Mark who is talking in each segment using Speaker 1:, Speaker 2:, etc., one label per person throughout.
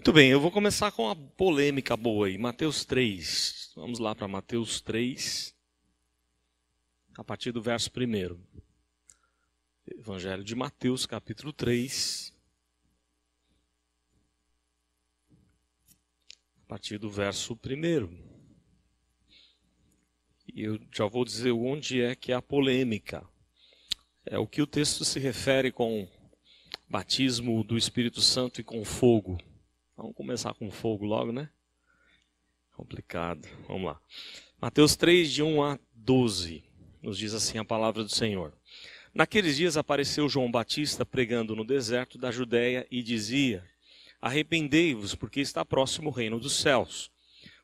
Speaker 1: Muito bem, eu vou começar com uma polêmica boa aí. Mateus 3. Vamos lá para Mateus 3, a partir do verso 1. Evangelho de Mateus, capítulo 3, a partir do verso 1. E eu já vou dizer onde é que é a polêmica. É o que o texto se refere com batismo do Espírito Santo e com fogo. Vamos começar com fogo logo, né? Complicado. Vamos lá. Mateus 3, de 1 a 12. Nos diz assim a palavra do Senhor. Naqueles dias apareceu João Batista pregando no deserto da Judéia e dizia: arrependei-vos, porque está próximo o reino dos céus.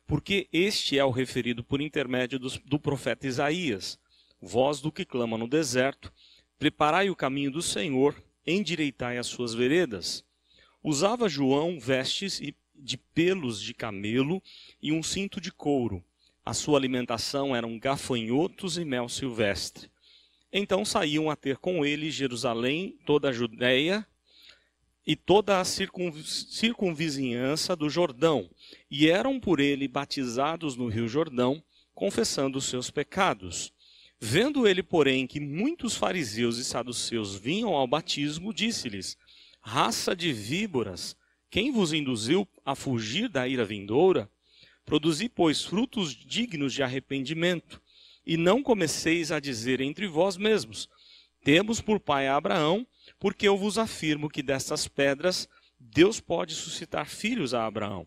Speaker 1: Porque este é o referido por intermédio do profeta Isaías. Voz do que clama no deserto: preparai o caminho do Senhor, endireitai as suas veredas. Usava João vestes de pelos de camelo e um cinto de couro. A sua alimentação eram gafanhotos e mel silvestre. Então saíam a ter com ele Jerusalém, toda a Judéia e toda a circunvizinhança do Jordão, e eram por ele batizados no rio Jordão, confessando os seus pecados. Vendo ele, porém, que muitos fariseus e saduceus vinham ao batismo, disse-lhes: raça de víboras, quem vos induziu a fugir da ira vindoura? Produzi, pois, frutos dignos de arrependimento, e não comeceis a dizer entre vós mesmos: temos por pai Abraão, porque eu vos afirmo que destas pedras Deus pode suscitar filhos a Abraão.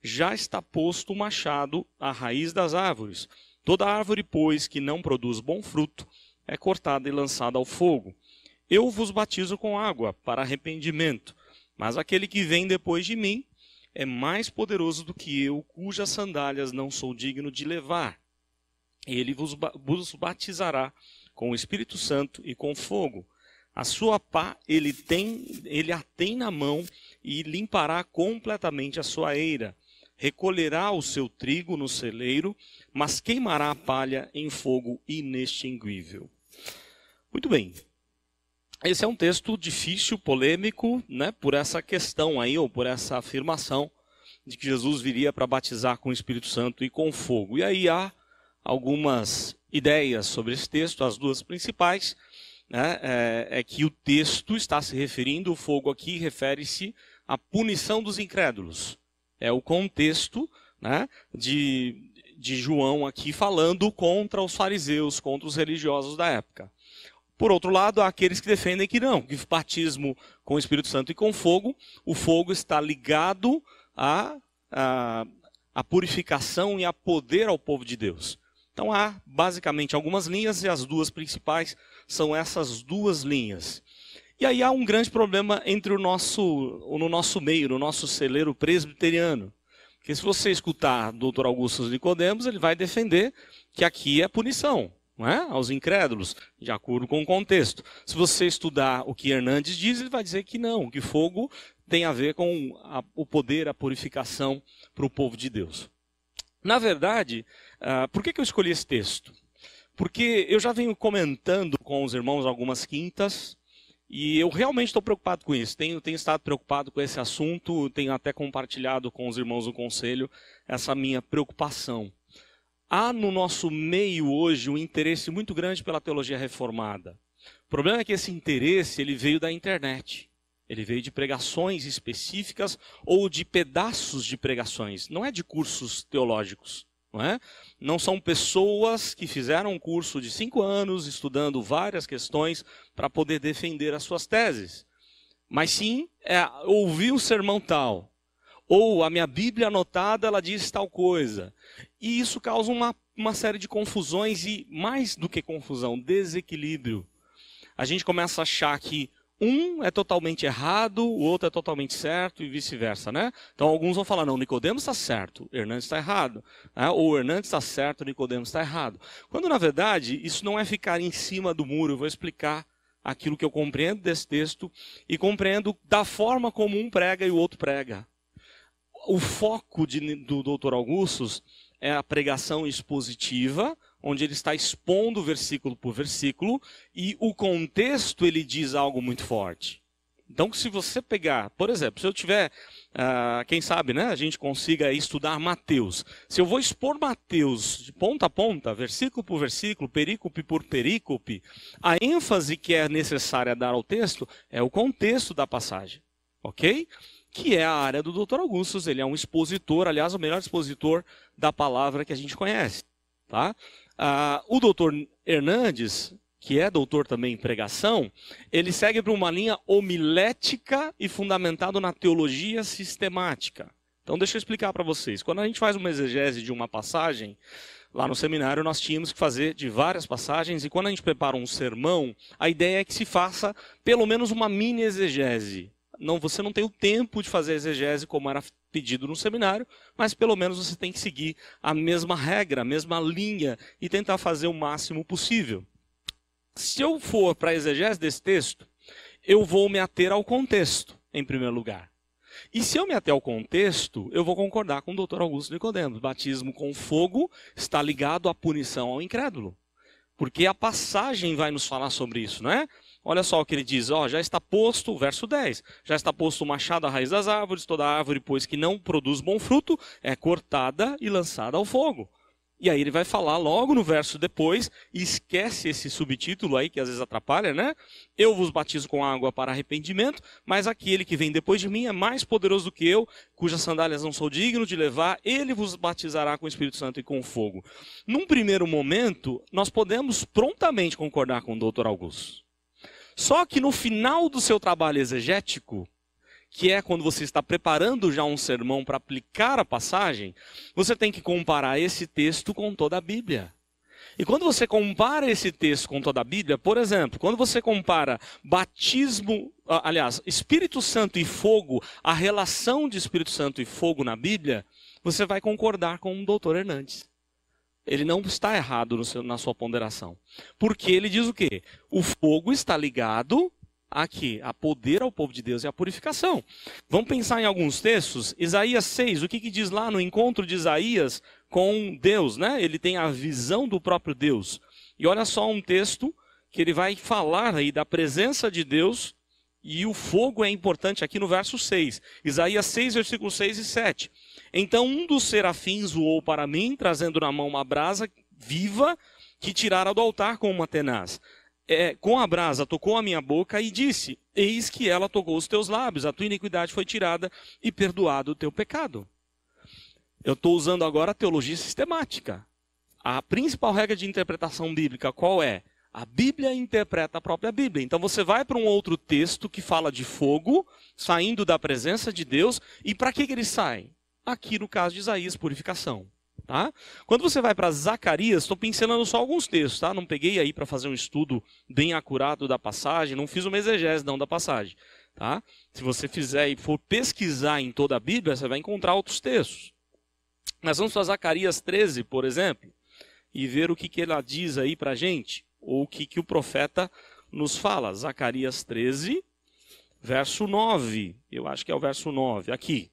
Speaker 1: Já está posto o machado à raiz das árvores. Toda árvore, pois, que não produz bom fruto, é cortada e lançada ao fogo. Eu vos batizo com água para arrependimento, mas aquele que vem depois de mim é mais poderoso do que eu, cujas sandálias não sou digno de levar. Ele vos batizará com o Espírito Santo e com fogo. A sua pá ele a tem na mão e limpará completamente a sua eira. Recolherá o seu trigo no celeiro, mas queimará a palha em fogo inextinguível. Muito bem. Esse é um texto difícil, polêmico, né, por essa questão aí, ou por essa afirmação de que Jesus viria para batizar com o Espírito Santo e com fogo. E aí há algumas ideias sobre esse texto, as duas principais, né, é que o texto está se referindo, o fogo aqui refere-se à punição dos incrédulos. É o contexto, né, de João aqui falando contra os fariseus, contra os religiosos da época. Por outro lado, há aqueles que defendem que não, que o batismo com o Espírito Santo e com fogo, o fogo está ligado à purificação e a poder ao povo de Deus. Então há basicamente algumas linhas e as duas principais são essas duas linhas. E aí há um grande problema no nosso meio, no nosso celeiro presbiteriano. Porque se você escutar o Dr. Augusto Nicodemos, ele vai defender que aqui é punição, não é? Aos incrédulos, de acordo com o contexto. Se você estudar o que Hernandes diz, ele vai dizer que não, que fogo tem a ver com o poder, a purificação para o povo de Deus. Na verdade, por que eu escolhi esse texto? Porque eu já venho comentando com os irmãos algumas quintas, e eu realmente estou preocupado com isso. Tenho estado preocupado com esse assunto, tenho até compartilhado com os irmãos do conselho essa minha preocupação. Há no nosso meio hoje um interesse muito grande pela teologia reformada. O problema é que esse interesse ele veio da internet. Ele veio de pregações específicas ou de pedaços de pregações. Não é de cursos teológicos. Não é? Não são pessoas que fizeram um curso de 5 anos estudando várias questões para poder defender as suas teses. Mas sim, ouvir um sermão tal. Ou a minha Bíblia anotada, ela diz tal coisa. E isso causa uma série de confusões e, mais do que confusão, desequilíbrio. A gente começa a achar que um é totalmente errado, o outro é totalmente certo e vice-versa, né? Então alguns vão falar, não, Nicodemos está certo, Hernandes está errado. Né? Ou Hernandes está certo, Nicodemos está errado. Quando, na verdade, isso não é ficar em cima do muro. Eu vou explicar aquilo que eu compreendo desse texto e compreendo da forma como um prega e o outro prega. O foco do Dr. Augustus é a pregação expositiva, onde ele está expondo versículo por versículo, e o contexto ele diz algo muito forte. Então, se você pegar, por exemplo, se eu estiver quem sabe, né, a gente consiga estudar Mateus. Se eu vou expor Mateus de ponta a ponta, versículo por versículo, perícope por perícope, a ênfase que é necessária dar ao texto é o contexto da passagem, ok? Que é a área do Dr. Augustus. Ele é um expositor, aliás, o melhor expositor da palavra que a gente conhece. Tá? O Dr. Hernandes, que é doutor também em pregação, ele segue para uma linha homilética e fundamentado na teologia sistemática. Então deixa eu explicar para vocês. Quando a gente faz uma exegese de uma passagem, lá no seminário nós tínhamos que fazer de várias passagens, e quando a gente prepara um sermão, a ideia é que se faça pelo menos uma mini exegese. Você não tem o tempo de fazer a exegese como era pedido no seminário, mas pelo menos você tem que seguir a mesma regra, a mesma linha e tentar fazer o máximo possível. Se eu for para a exegese desse texto, eu vou me ater ao contexto, em primeiro lugar. E se eu me ater ao contexto, eu vou concordar com o Dr. Augusto Nicodemos. Batismo com fogo está ligado à punição ao incrédulo. Porque a passagem vai nos falar sobre isso, não é? Olha só o que ele diz, já está posto, verso 10, já está posto o machado à raiz das árvores, toda árvore, pois que não produz bom fruto, é cortada e lançada ao fogo. E aí ele vai falar logo no verso depois, e esquece esse subtítulo aí que às vezes atrapalha, né? Eu vos batizo com água para arrependimento, mas aquele que vem depois de mim é mais poderoso do que eu, cujas sandálias não sou digno de levar, ele vos batizará com o Espírito Santo e com fogo. Num primeiro momento, nós podemos prontamente concordar com o Dr. Augusto. Só que no final do seu trabalho exegético, que é quando você está preparando já um sermão para aplicar a passagem, você tem que comparar esse texto com toda a Bíblia. E quando você compara esse texto com toda a Bíblia, por exemplo, quando você compara Espírito Santo e fogo, a relação de Espírito Santo e fogo na Bíblia, você vai concordar com o Dr. Hernandes. Ele não está errado na sua ponderação. Porque ele diz o quê? O fogo está ligado aqui, a poder ao povo de Deus e à purificação. Vamos pensar em alguns textos. Isaías 6, o que diz lá no encontro de Isaías com Deus, né? Ele tem a visão do próprio Deus. E olha só um texto que ele vai falar aí da presença de Deus, e o fogo é importante aqui no verso 6. Isaías 6, versículos 6 e 7. Então um dos serafins voou para mim, trazendo na mão uma brasa viva que tirara do altar com uma tenaz. Com a brasa tocou a minha boca e disse, eis que ela tocou os teus lábios, a tua iniquidade foi tirada e perdoado o teu pecado. Eu estou usando agora a teologia sistemática. A principal regra de interpretação bíblica qual é? A Bíblia interpreta a própria Bíblia. Então você vai para um outro texto que fala de fogo, saindo da presença de Deus, e para que ele sai? Aqui no caso de Isaías, purificação. Tá? Quando você vai para Zacarias, estou pincelando só alguns textos, tá? Não peguei aí para fazer um estudo bem acurado da passagem, não fiz uma exegese não da passagem. Tá? Se você fizer e for pesquisar em toda a Bíblia, você vai encontrar outros textos. Nós vamos para Zacarias 13, por exemplo, e ver o que ela diz aí para a gente, ou o que o profeta nos fala. Zacarias 13, verso 9, eu acho que é o verso 9, aqui.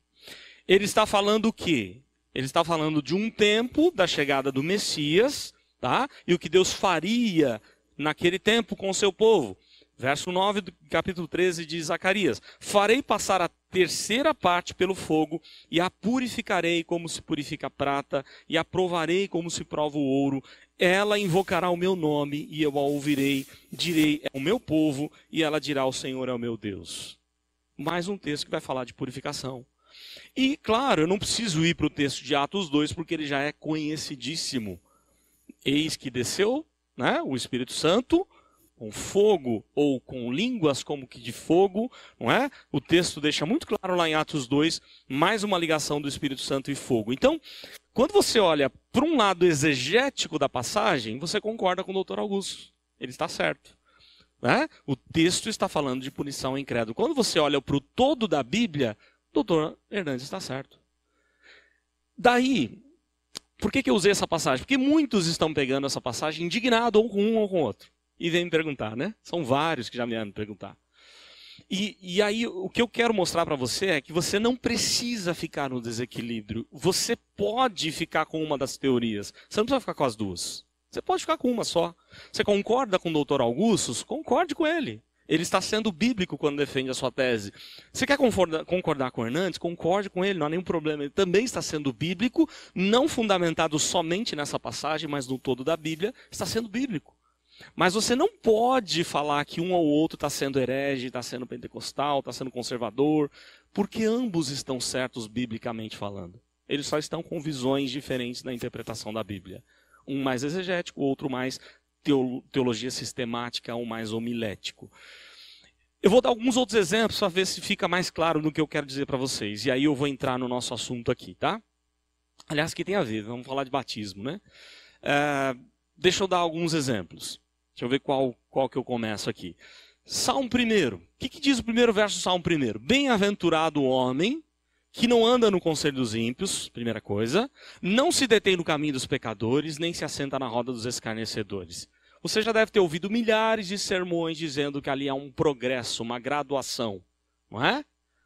Speaker 1: Ele está falando o quê? Ele está falando de um tempo da chegada do Messias, tá? E o que Deus faria naquele tempo com o seu povo. Verso 9 do capítulo 13 de Zacarias. Farei passar a terceira parte pelo fogo, e a purificarei como se purifica a prata, e a provarei como se prova o ouro. Ela invocará o meu nome, e eu a ouvirei. Direi, é o meu povo, e ela dirá, o Senhor é o meu Deus. Mais um texto que vai falar de purificação. E, claro, eu não preciso ir para o texto de Atos 2, porque ele já é conhecidíssimo. Eis que desceu, né, o Espírito Santo, com fogo ou com línguas como que de fogo, não é? O texto deixa muito claro lá em Atos 2, mais uma ligação do Espírito Santo e fogo. Então, quando você olha para um lado exegético da passagem, você concorda com o Dr. Augusto. Ele está certo. Né? O texto está falando de punição ao incrédulo. Quando você olha para o todo da Bíblia, o Dr. Hernandes está certo. Daí, por que eu usei essa passagem? Porque muitos estão pegando essa passagem indignado ou com um ou com outro. E vem me perguntar, né? São vários que já me vieram me perguntar. E aí, o que eu quero mostrar para você é que você não precisa ficar no desequilíbrio. Você pode ficar com uma das teorias. Você não precisa ficar com as duas. Você pode ficar com uma só. Você concorda com o Dr. Augusto? Concorde com ele. Ele está sendo bíblico quando defende a sua tese. Você quer concordar com o Hernandes? Concorde com ele, não há nenhum problema. Ele também está sendo bíblico, não fundamentado somente nessa passagem, mas no todo da Bíblia, está sendo bíblico. Mas você não pode falar que um ou outro está sendo herege, está sendo pentecostal, está sendo conservador, porque ambos estão certos biblicamente falando. Eles só estão com visões diferentes na interpretação da Bíblia. Um mais exegético, o outro mais teologia sistemática, um mais homilético. Eu vou dar alguns outros exemplos para ver se fica mais claro no que eu quero dizer para vocês. E aí eu vou entrar no nosso assunto aqui, tá? Aliás, que tem a ver, vamos falar de batismo, né? Deixa eu dar alguns exemplos. Deixa eu ver qual que eu começo aqui. Salmo 1. O que diz o primeiro verso do Salmo 1? Bem-aventurado o homem que não anda no conselho dos ímpios, primeira coisa, não se detém no caminho dos pecadores, nem se assenta na roda dos escarnecedores. Você já deve ter ouvido milhares de sermões dizendo que ali há um progresso, uma graduação, não é?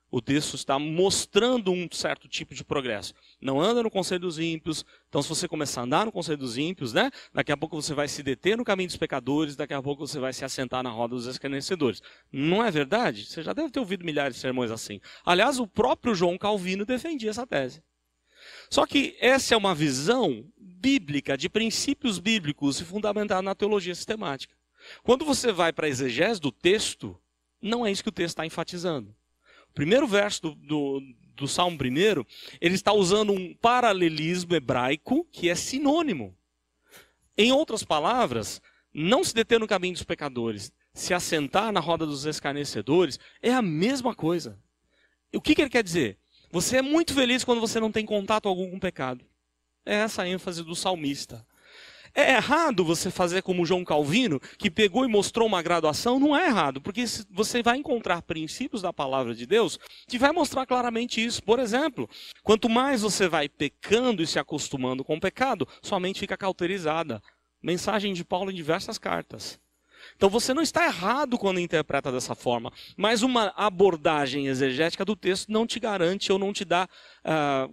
Speaker 1: O texto está mostrando um certo tipo de progresso. Não anda no conselho dos ímpios. Então, se você começar a andar no conselho dos ímpios, né, daqui a pouco você vai se deter no caminho dos pecadores, daqui a pouco você vai se assentar na roda dos escarnecedores. Não é verdade? Você já deve ter ouvido milhares de sermões assim. Aliás, o próprio João Calvino defendia essa tese. Só que essa é uma visão bíblica, de princípios bíblicos e fundamentada na teologia sistemática. Quando você vai para a exegese do texto, não é isso que o texto está enfatizando. O primeiro verso do Salmo 1, ele está usando um paralelismo hebraico que é sinônimo. Em outras palavras, não se deter no caminho dos pecadores, se assentar na roda dos escarnecedores, é a mesma coisa. O que ele quer dizer? Você é muito feliz quando você não tem contato algum com o pecado. É essa a ênfase do salmista. É errado você fazer como João Calvino, que pegou e mostrou uma graduação? Não é errado, porque você vai encontrar princípios da palavra de Deus que vai mostrar claramente isso. Por exemplo, quanto mais você vai pecando e se acostumando com o pecado, sua mente fica cauterizada. Mensagem de Paulo em diversas cartas. Então você não está errado quando interpreta dessa forma, mas uma abordagem exegética do texto não te garante ou não te dá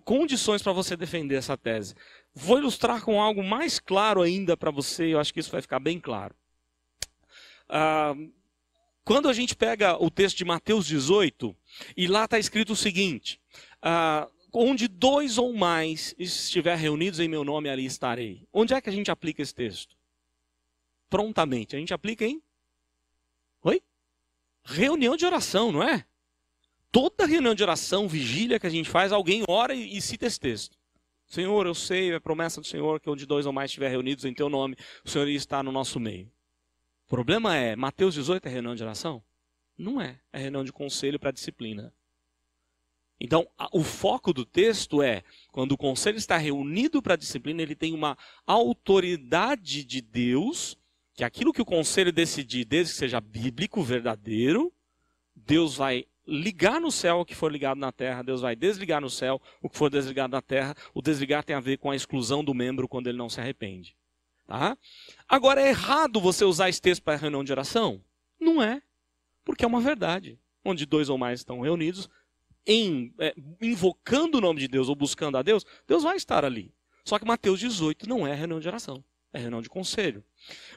Speaker 1: condições para você defender essa tese. Vou ilustrar com algo mais claro ainda para você, eu acho que isso vai ficar bem claro. Quando a gente pega o texto de Mateus 18, e lá está escrito o seguinte, onde 2 ou mais estiver reunidos em meu nome, ali estarei. Onde é que a gente aplica esse texto? Prontamente. A gente aplica em? Oi? Reunião de oração, não é? Toda reunião de oração, vigília que a gente faz, alguém ora e cita esse texto. Senhor, eu sei, é promessa do Senhor que onde 2 ou mais estiver reunidos em teu nome, o Senhor está no nosso meio. O problema é, Mateus 18 é reunião de oração? Não é. É reunião de conselho para disciplina. Então, o foco do texto é, quando o conselho está reunido para disciplina, ele tem uma autoridade de Deus, que aquilo que o conselho decidir, desde que seja bíblico, verdadeiro, Deus vai ligar no céu o que for ligado na terra, Deus vai desligar no céu o que for desligado na terra. O desligar tem a ver com a exclusão do membro quando ele não se arrepende. Tá? Agora, é errado você usar esse texto para reunião de oração? Não é, porque é uma verdade. Onde 2 ou mais estão reunidos, invocando o nome de Deus ou buscando a Deus, Deus vai estar ali. Só que Mateus 18 não é reunião de oração, é reunião de conselho.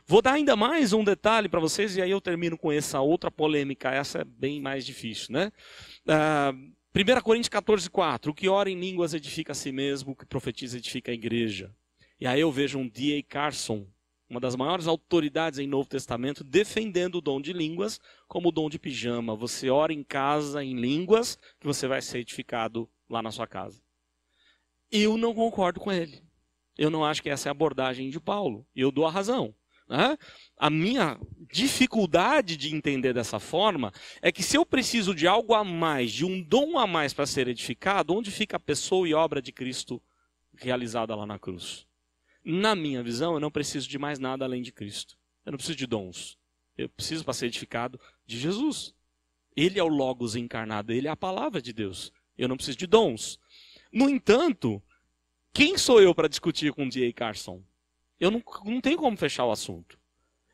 Speaker 1: Vou dar ainda mais um detalhe para vocês, e aí eu termino com essa outra polêmica, essa é bem mais difícil, né? 1 Coríntios 14:4, o que ora em línguas edifica a si mesmo, o que profetiza edifica a igreja. E aí eu vejo um D.A. Carson, uma das maiores autoridades em Novo Testamento, defendendo o dom de línguas como o dom de pijama. Você ora em casa em línguas, que você vai ser edificado lá na sua casa. Eu não concordo com ele. Eu não acho que essa é a abordagem de Paulo. E eu dou a razão. Né? A minha dificuldade de entender dessa forma é que se eu preciso de algo a mais, de um dom a mais para ser edificado, onde fica a pessoa e obra de Cristo realizada lá na cruz? Na minha visão, eu não preciso de mais nada além de Cristo. Eu não preciso de dons. Eu preciso, para ser edificado, de Jesus. Ele é o Logos encarnado, ele é a palavra de Deus. Eu não preciso de dons. No entanto, quem sou eu para discutir com o D.A. Carson? Eu não tenho como fechar o assunto.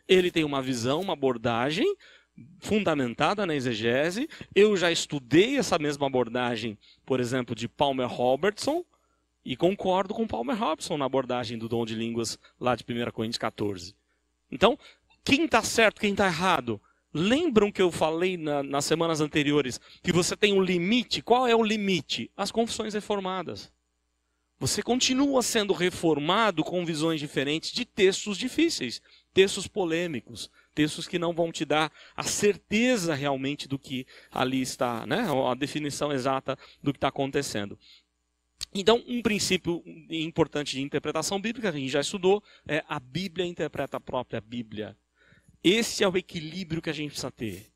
Speaker 1: Ele tem uma visão, uma abordagem fundamentada na exegese. Eu já estudei essa mesma abordagem, por exemplo, de Palmer Robertson, e concordo com Palmer Robertson na abordagem do dom de línguas lá de 1 Coríntios 14. Então, quem está certo, quem está errado? Lembram que eu falei nas semanas anteriores que você tem um limite? Qual é o limite? As confissões reformadas. Você continua sendo reformado com visões diferentes de textos difíceis, textos polêmicos, textos que não vão te dar a certeza realmente do que ali está, né? A definição exata do que está acontecendo. Então, um princípio importante de interpretação bíblica, que a gente já estudou, é a Bíblia interpreta a própria Bíblia. Esse é o equilíbrio que a gente precisa ter.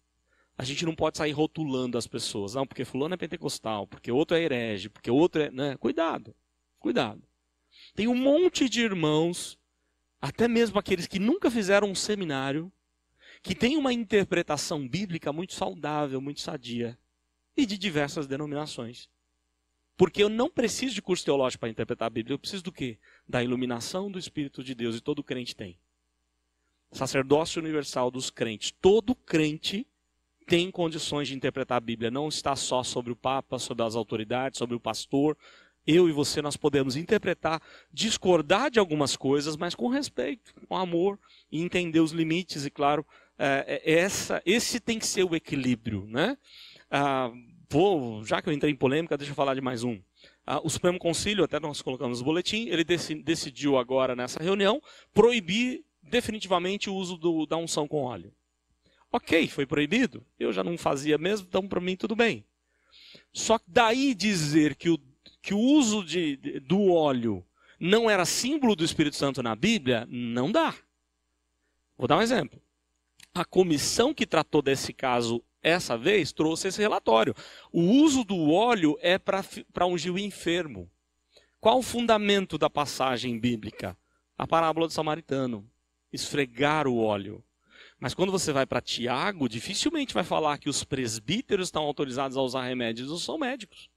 Speaker 1: A gente não pode sair rotulando as pessoas. Não, porque fulano é pentecostal, porque outro é herege, porque outro é... Né? Cuidado, cuidado. Tem um monte de irmãos, até mesmo aqueles que nunca fizeram um seminário, que tem uma interpretação bíblica muito saudável, muito sadia, e de diversas denominações. Porque eu não preciso de curso teológico para interpretar a Bíblia, eu preciso do quê? Da iluminação do Espírito de Deus, e todo crente tem. Sacerdócio universal dos crentes. Todo crente tem condições de interpretar a Bíblia. Não está só sobre o Papa, sobre as autoridades, sobre o pastor. Eu e você, nós podemos interpretar, discordar de algumas coisas, mas com respeito, com amor, e entender os limites. E claro, esse tem que ser o equilíbrio, né? Já que eu entrei em polêmica, deixa eu falar de mais um. O Supremo Concílio, até nós colocamos no boletim, ele decidiu agora nessa reunião proibir definitivamente o uso da unção com óleo. Ok, foi proibido. Eu já não fazia mesmo, então para mim tudo bem. Só que daí dizer que o uso do óleo não era símbolo do Espírito Santo na Bíblia, não dá. Vou dar um exemplo. A comissão que tratou desse caso essa vez trouxe esse relatório. O uso do óleo é para ungir o enfermo. Qual o fundamento da passagem bíblica? A parábola do samaritano. Esfregar o óleo. Mas quando você vai para Tiago, dificilmente vai falar que os presbíteros estão autorizados a usar remédios, não são médicos.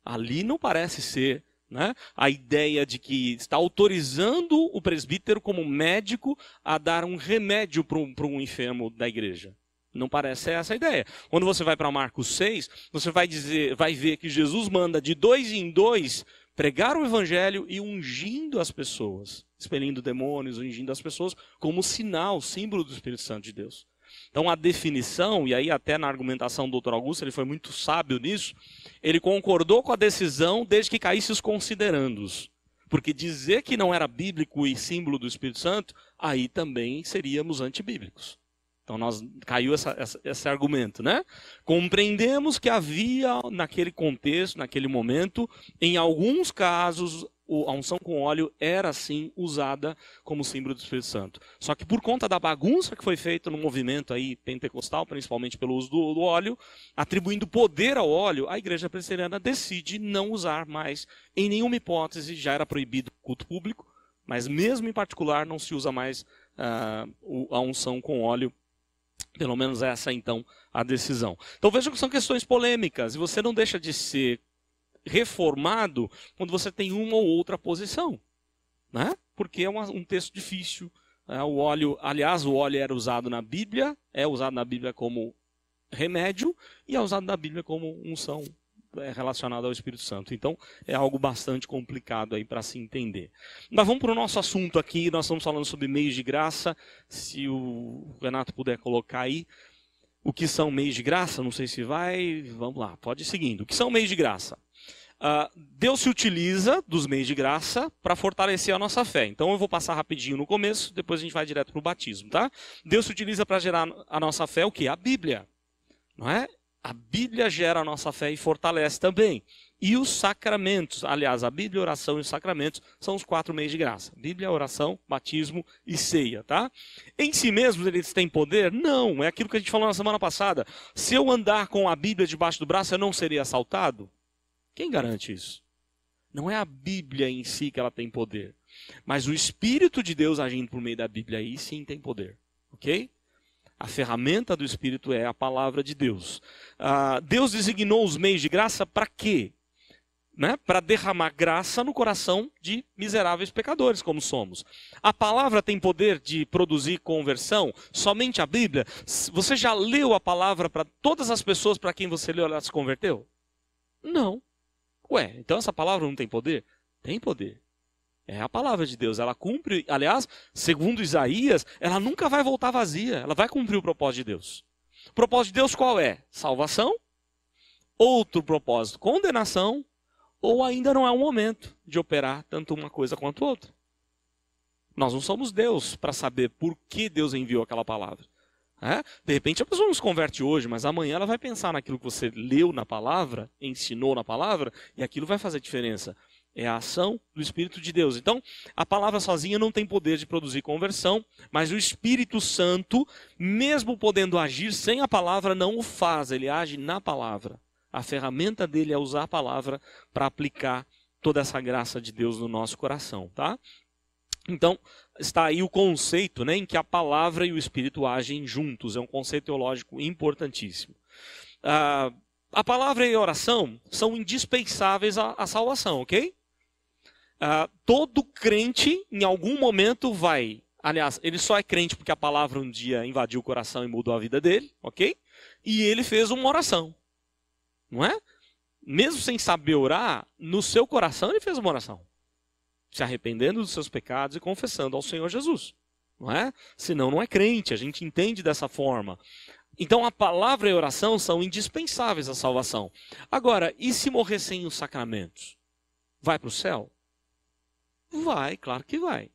Speaker 1: Ali não parece ser, né, a ideia de que está autorizando o presbítero como médico a dar um remédio para um enfermo da igreja. Não parece ser essa a ideia. Quando você vai para Marcos 6, você vai ver que Jesus manda de 2 em 2 pregar o evangelho e ungindo as pessoas, expelindo demônios, ungindo as pessoas como sinal, símbolo do Espírito Santo de Deus. Então a definição, e aí até na argumentação do Dr. Augusto, ele foi muito sábio nisso, ele concordou com a decisão desde que caísse os considerandos. Porque dizer que não era bíblico e símbolo do Espírito Santo, aí também seríamos antibíblicos. Então caiu esse argumento, né? Compreendemos que havia naquele contexto, naquele momento, em alguns casos, a unção com óleo era sim usada como símbolo do Espírito Santo. Só que por conta da bagunça que foi feita no movimento aí pentecostal, principalmente pelo uso do óleo, atribuindo poder ao óleo, a igreja presbiteriana decide não usar mais, em nenhuma hipótese, já era proibido o culto público, mas mesmo em particular não se usa mais a unção com óleo. Pelo menos essa, então, a decisão. Então vejam que são questões polêmicas, e você não deixa de ser reformado quando você tem uma ou outra posição, né? Porque é um texto difícil. O óleo era usado na Bíblia, é usado na Bíblia como remédio, e é usado na Bíblia como unção relacionada ao Espírito Santo. Então, é algo bastante complicado aí para se entender. Mas vamos para o nosso assunto aqui. Nós estamos falando sobre meios de graça. Se o Renato puder colocar aí o que são meios de graça, não sei se vai. Vamos lá, pode ir seguindo. O que são meios de graça? Deus se utiliza dos meios de graça para fortalecer a nossa fé. Então eu vou passar rapidinho no começo, depois a gente vai direto para o batismo, tá? Deus se utiliza para gerar a nossa fé o quê? A Bíblia, não é? A Bíblia gera a nossa fé e fortalece também. E os sacramentos, aliás, a Bíblia, a oração e os sacramentos são os 4 meios de graça. Bíblia, oração, batismo e ceia, tá? Em si mesmos eles têm poder? Não, é aquilo que a gente falou na semana passada. Se eu andar com a Bíblia debaixo do braço, eu não seria assaltado? Quem garante isso? Não é a Bíblia em si que ela tem poder. Mas o Espírito de Deus agindo por meio da Bíblia aí sim tem poder, ok? A ferramenta do Espírito é a palavra de Deus. Deus designou os meios de graça para quê? Né? Para derramar graça no coração de miseráveis pecadores, como somos. A palavra tem poder de produzir conversão? Somente a Bíblia? Você já leu a palavra para todas as pessoas para quem você leu, ela se converteu? Não. Ué, então essa palavra não tem poder? Tem poder. É a palavra de Deus, ela cumpre, aliás, segundo Isaías, ela nunca vai voltar vazia, ela vai cumprir o propósito de Deus. O propósito de Deus qual é? Salvação. Outro propósito, condenação, ou ainda não é o momento de operar tanto uma coisa quanto outra. Nós não somos Deus para saber por que Deus enviou aquela palavra. De repente a pessoa não se converte hoje, mas amanhã ela vai pensar naquilo que você leu na palavra, ensinou na palavra, e aquilo vai fazer diferença. É a ação do Espírito de Deus. Então, a palavra sozinha não tem poder de produzir conversão, mas o Espírito Santo, mesmo podendo agir sem a palavra, não o faz, ele age na palavra. A ferramenta dele é usar a palavra para aplicar toda essa graça de Deus no nosso coração, tá? Então, está aí o conceito, né, em que a palavra e o Espírito agem juntos. É um conceito teológico importantíssimo. A palavra e a oração são indispensáveis à salvação, ok? Todo crente, em algum momento, vai... Aliás, ele só é crente porque a palavra um dia invadiu o coração e mudou a vida dele, ok? E ele fez uma oração, não é? Mesmo sem saber orar, no seu coração ele fez uma oração. Se arrependendo dos seus pecados e confessando ao Senhor Jesus, não é? Senão não é crente, a gente entende dessa forma. Então a palavra e a oração são indispensáveis à salvação. Agora, e se morrer sem os sacramentos? Vai para o céu? Vai, claro que vai.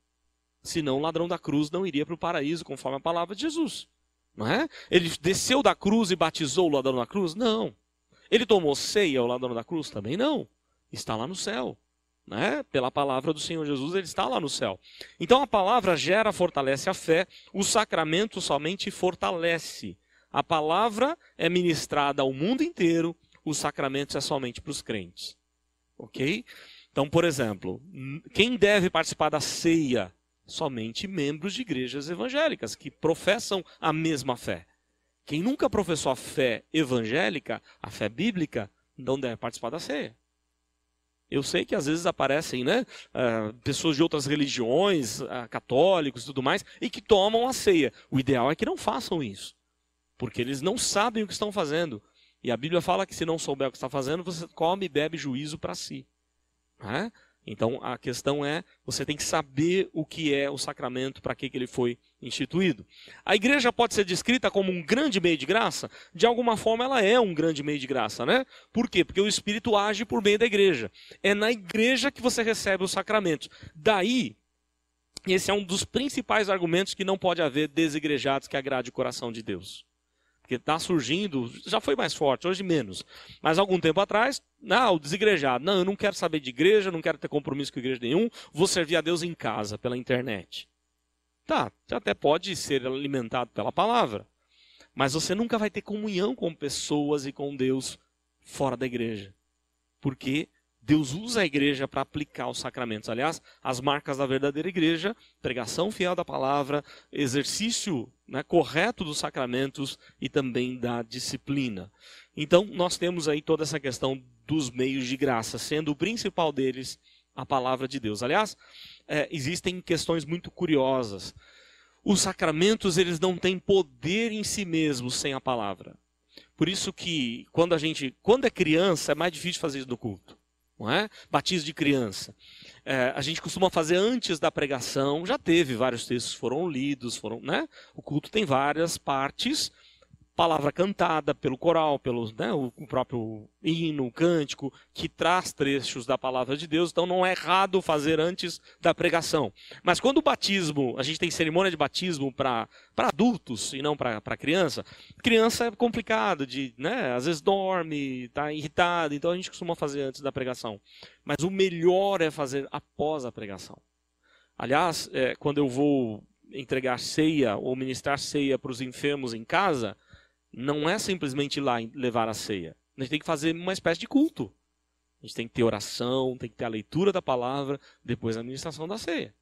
Speaker 1: Senão o ladrão da cruz não iria para o paraíso, conforme a palavra de Jesus. Não é? Ele desceu da cruz e batizou o ladrão da cruz? Não. Ele tomou ceia, o ladrão da cruz? Também não. Está lá no céu. Né? Pela palavra do Senhor Jesus, ele está lá no céu. Então a palavra gera, fortalece a fé, o sacramento somente fortalece. A palavra é ministrada ao mundo inteiro, os sacramentos é somente para os crentes. Ok? Então, por exemplo, quem deve participar da ceia? Somente membros de igrejas evangélicas, que professam a mesma fé. Quem nunca professou a fé evangélica, a fé bíblica, não deve participar da ceia. Eu sei que às vezes aparecem, né, pessoas de outras religiões, católicos e tudo mais, e que tomam a ceia. O ideal é que não façam isso, porque eles não sabem o que estão fazendo. E a Bíblia fala que se não souber o que está fazendo, você come e bebe juízo para si. Né? Então a questão é, você tem que saber o que é o sacramento, para que ele foi instituído. A igreja pode ser descrita como um grande meio de graça? De alguma forma ela é um grande meio de graça, né? Por quê? Porque o Espírito age por meio da igreja. É na igreja que você recebe os sacramentos. Daí, esse é um dos principais argumentos que não pode haver desigrejados que agrade o coração de Deus. Porque está surgindo, já foi mais forte, hoje menos. Mas algum tempo atrás, o desigrejado. Não, eu não quero saber de igreja, não quero ter compromisso com igreja nenhum, vou servir a Deus em casa, pela internet. Tá, você até pode ser alimentado pela palavra. Mas você nunca vai ter comunhão com pessoas e com Deus fora da igreja. Porque Deus usa a igreja para aplicar os sacramentos. Aliás, as marcas da verdadeira igreja, pregação fiel da palavra, exercício, né, correto dos sacramentos e também da disciplina. Então, nós temos aí toda essa questão dos meios de graça, sendo o principal deles a palavra de Deus. Aliás, existem questões muito curiosas. Os sacramentos, eles não têm poder em si mesmos sem a palavra. Por isso que, quando é criança, é mais difícil fazer isso no culto. Não é? Batismo de criança. A gente costuma fazer antes da pregação, já teve vários textos, foram lidos, né? O culto tem várias partes, palavra cantada pelo coral, né, o próprio hino, o cântico, que traz trechos da palavra de Deus, então não é errado fazer antes da pregação. Mas quando o batismo, a gente tem cerimônia de batismo para adultos e não para criança é complicado, né, às vezes dorme, está irritado, então a gente costuma fazer antes da pregação. Mas o melhor é fazer após a pregação. Aliás, quando eu vou entregar ceia ou ministrar ceia para os enfermos em casa, não é simplesmente ir lá e levar a ceia. A gente tem que fazer uma espécie de culto. A gente tem que ter oração, tem que ter a leitura da palavra, depois a administração da ceia.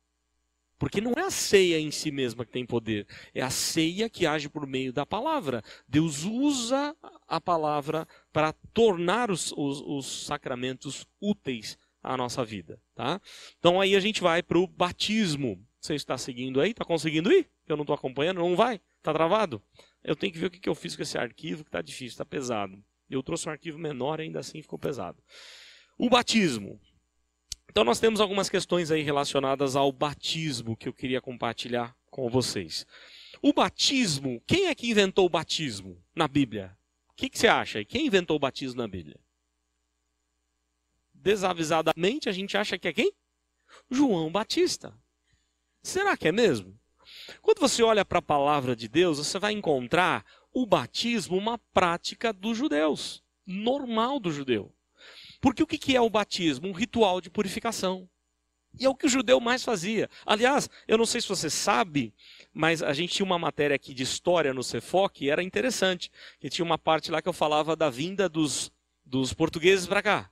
Speaker 1: Porque não é a ceia em si mesma que tem poder, é a ceia que age por meio da palavra. Deus usa a palavra para tornar os sacramentos úteis à nossa vida. Tá? Então aí a gente vai para o batismo. Você está seguindo aí? Está conseguindo ir? Eu não estou acompanhando? Não vai? Está travado? Eu tenho que ver o que eu fiz com esse arquivo, que está difícil, está pesado. Eu trouxe um arquivo menor e ainda assim ficou pesado. O batismo. Então nós temos algumas questões aí relacionadas ao batismo que eu queria compartilhar com vocês. O batismo, quem é que inventou o batismo na Bíblia? O que você acha? Quem inventou o batismo na Bíblia? Desavisadamente a gente acha que é quem? João Batista. Será que é mesmo? Quando você olha para a palavra de Deus, você vai encontrar o batismo uma prática dos judeus, normal do judeu. Porque o que é o batismo? Um ritual de purificação. E é o que o judeu mais fazia. Aliás, eu não sei se você sabe, mas a gente tinha uma matéria aqui de história no Cefoc e era interessante. Que tinha uma parte lá que eu falava da vinda dos portugueses para cá.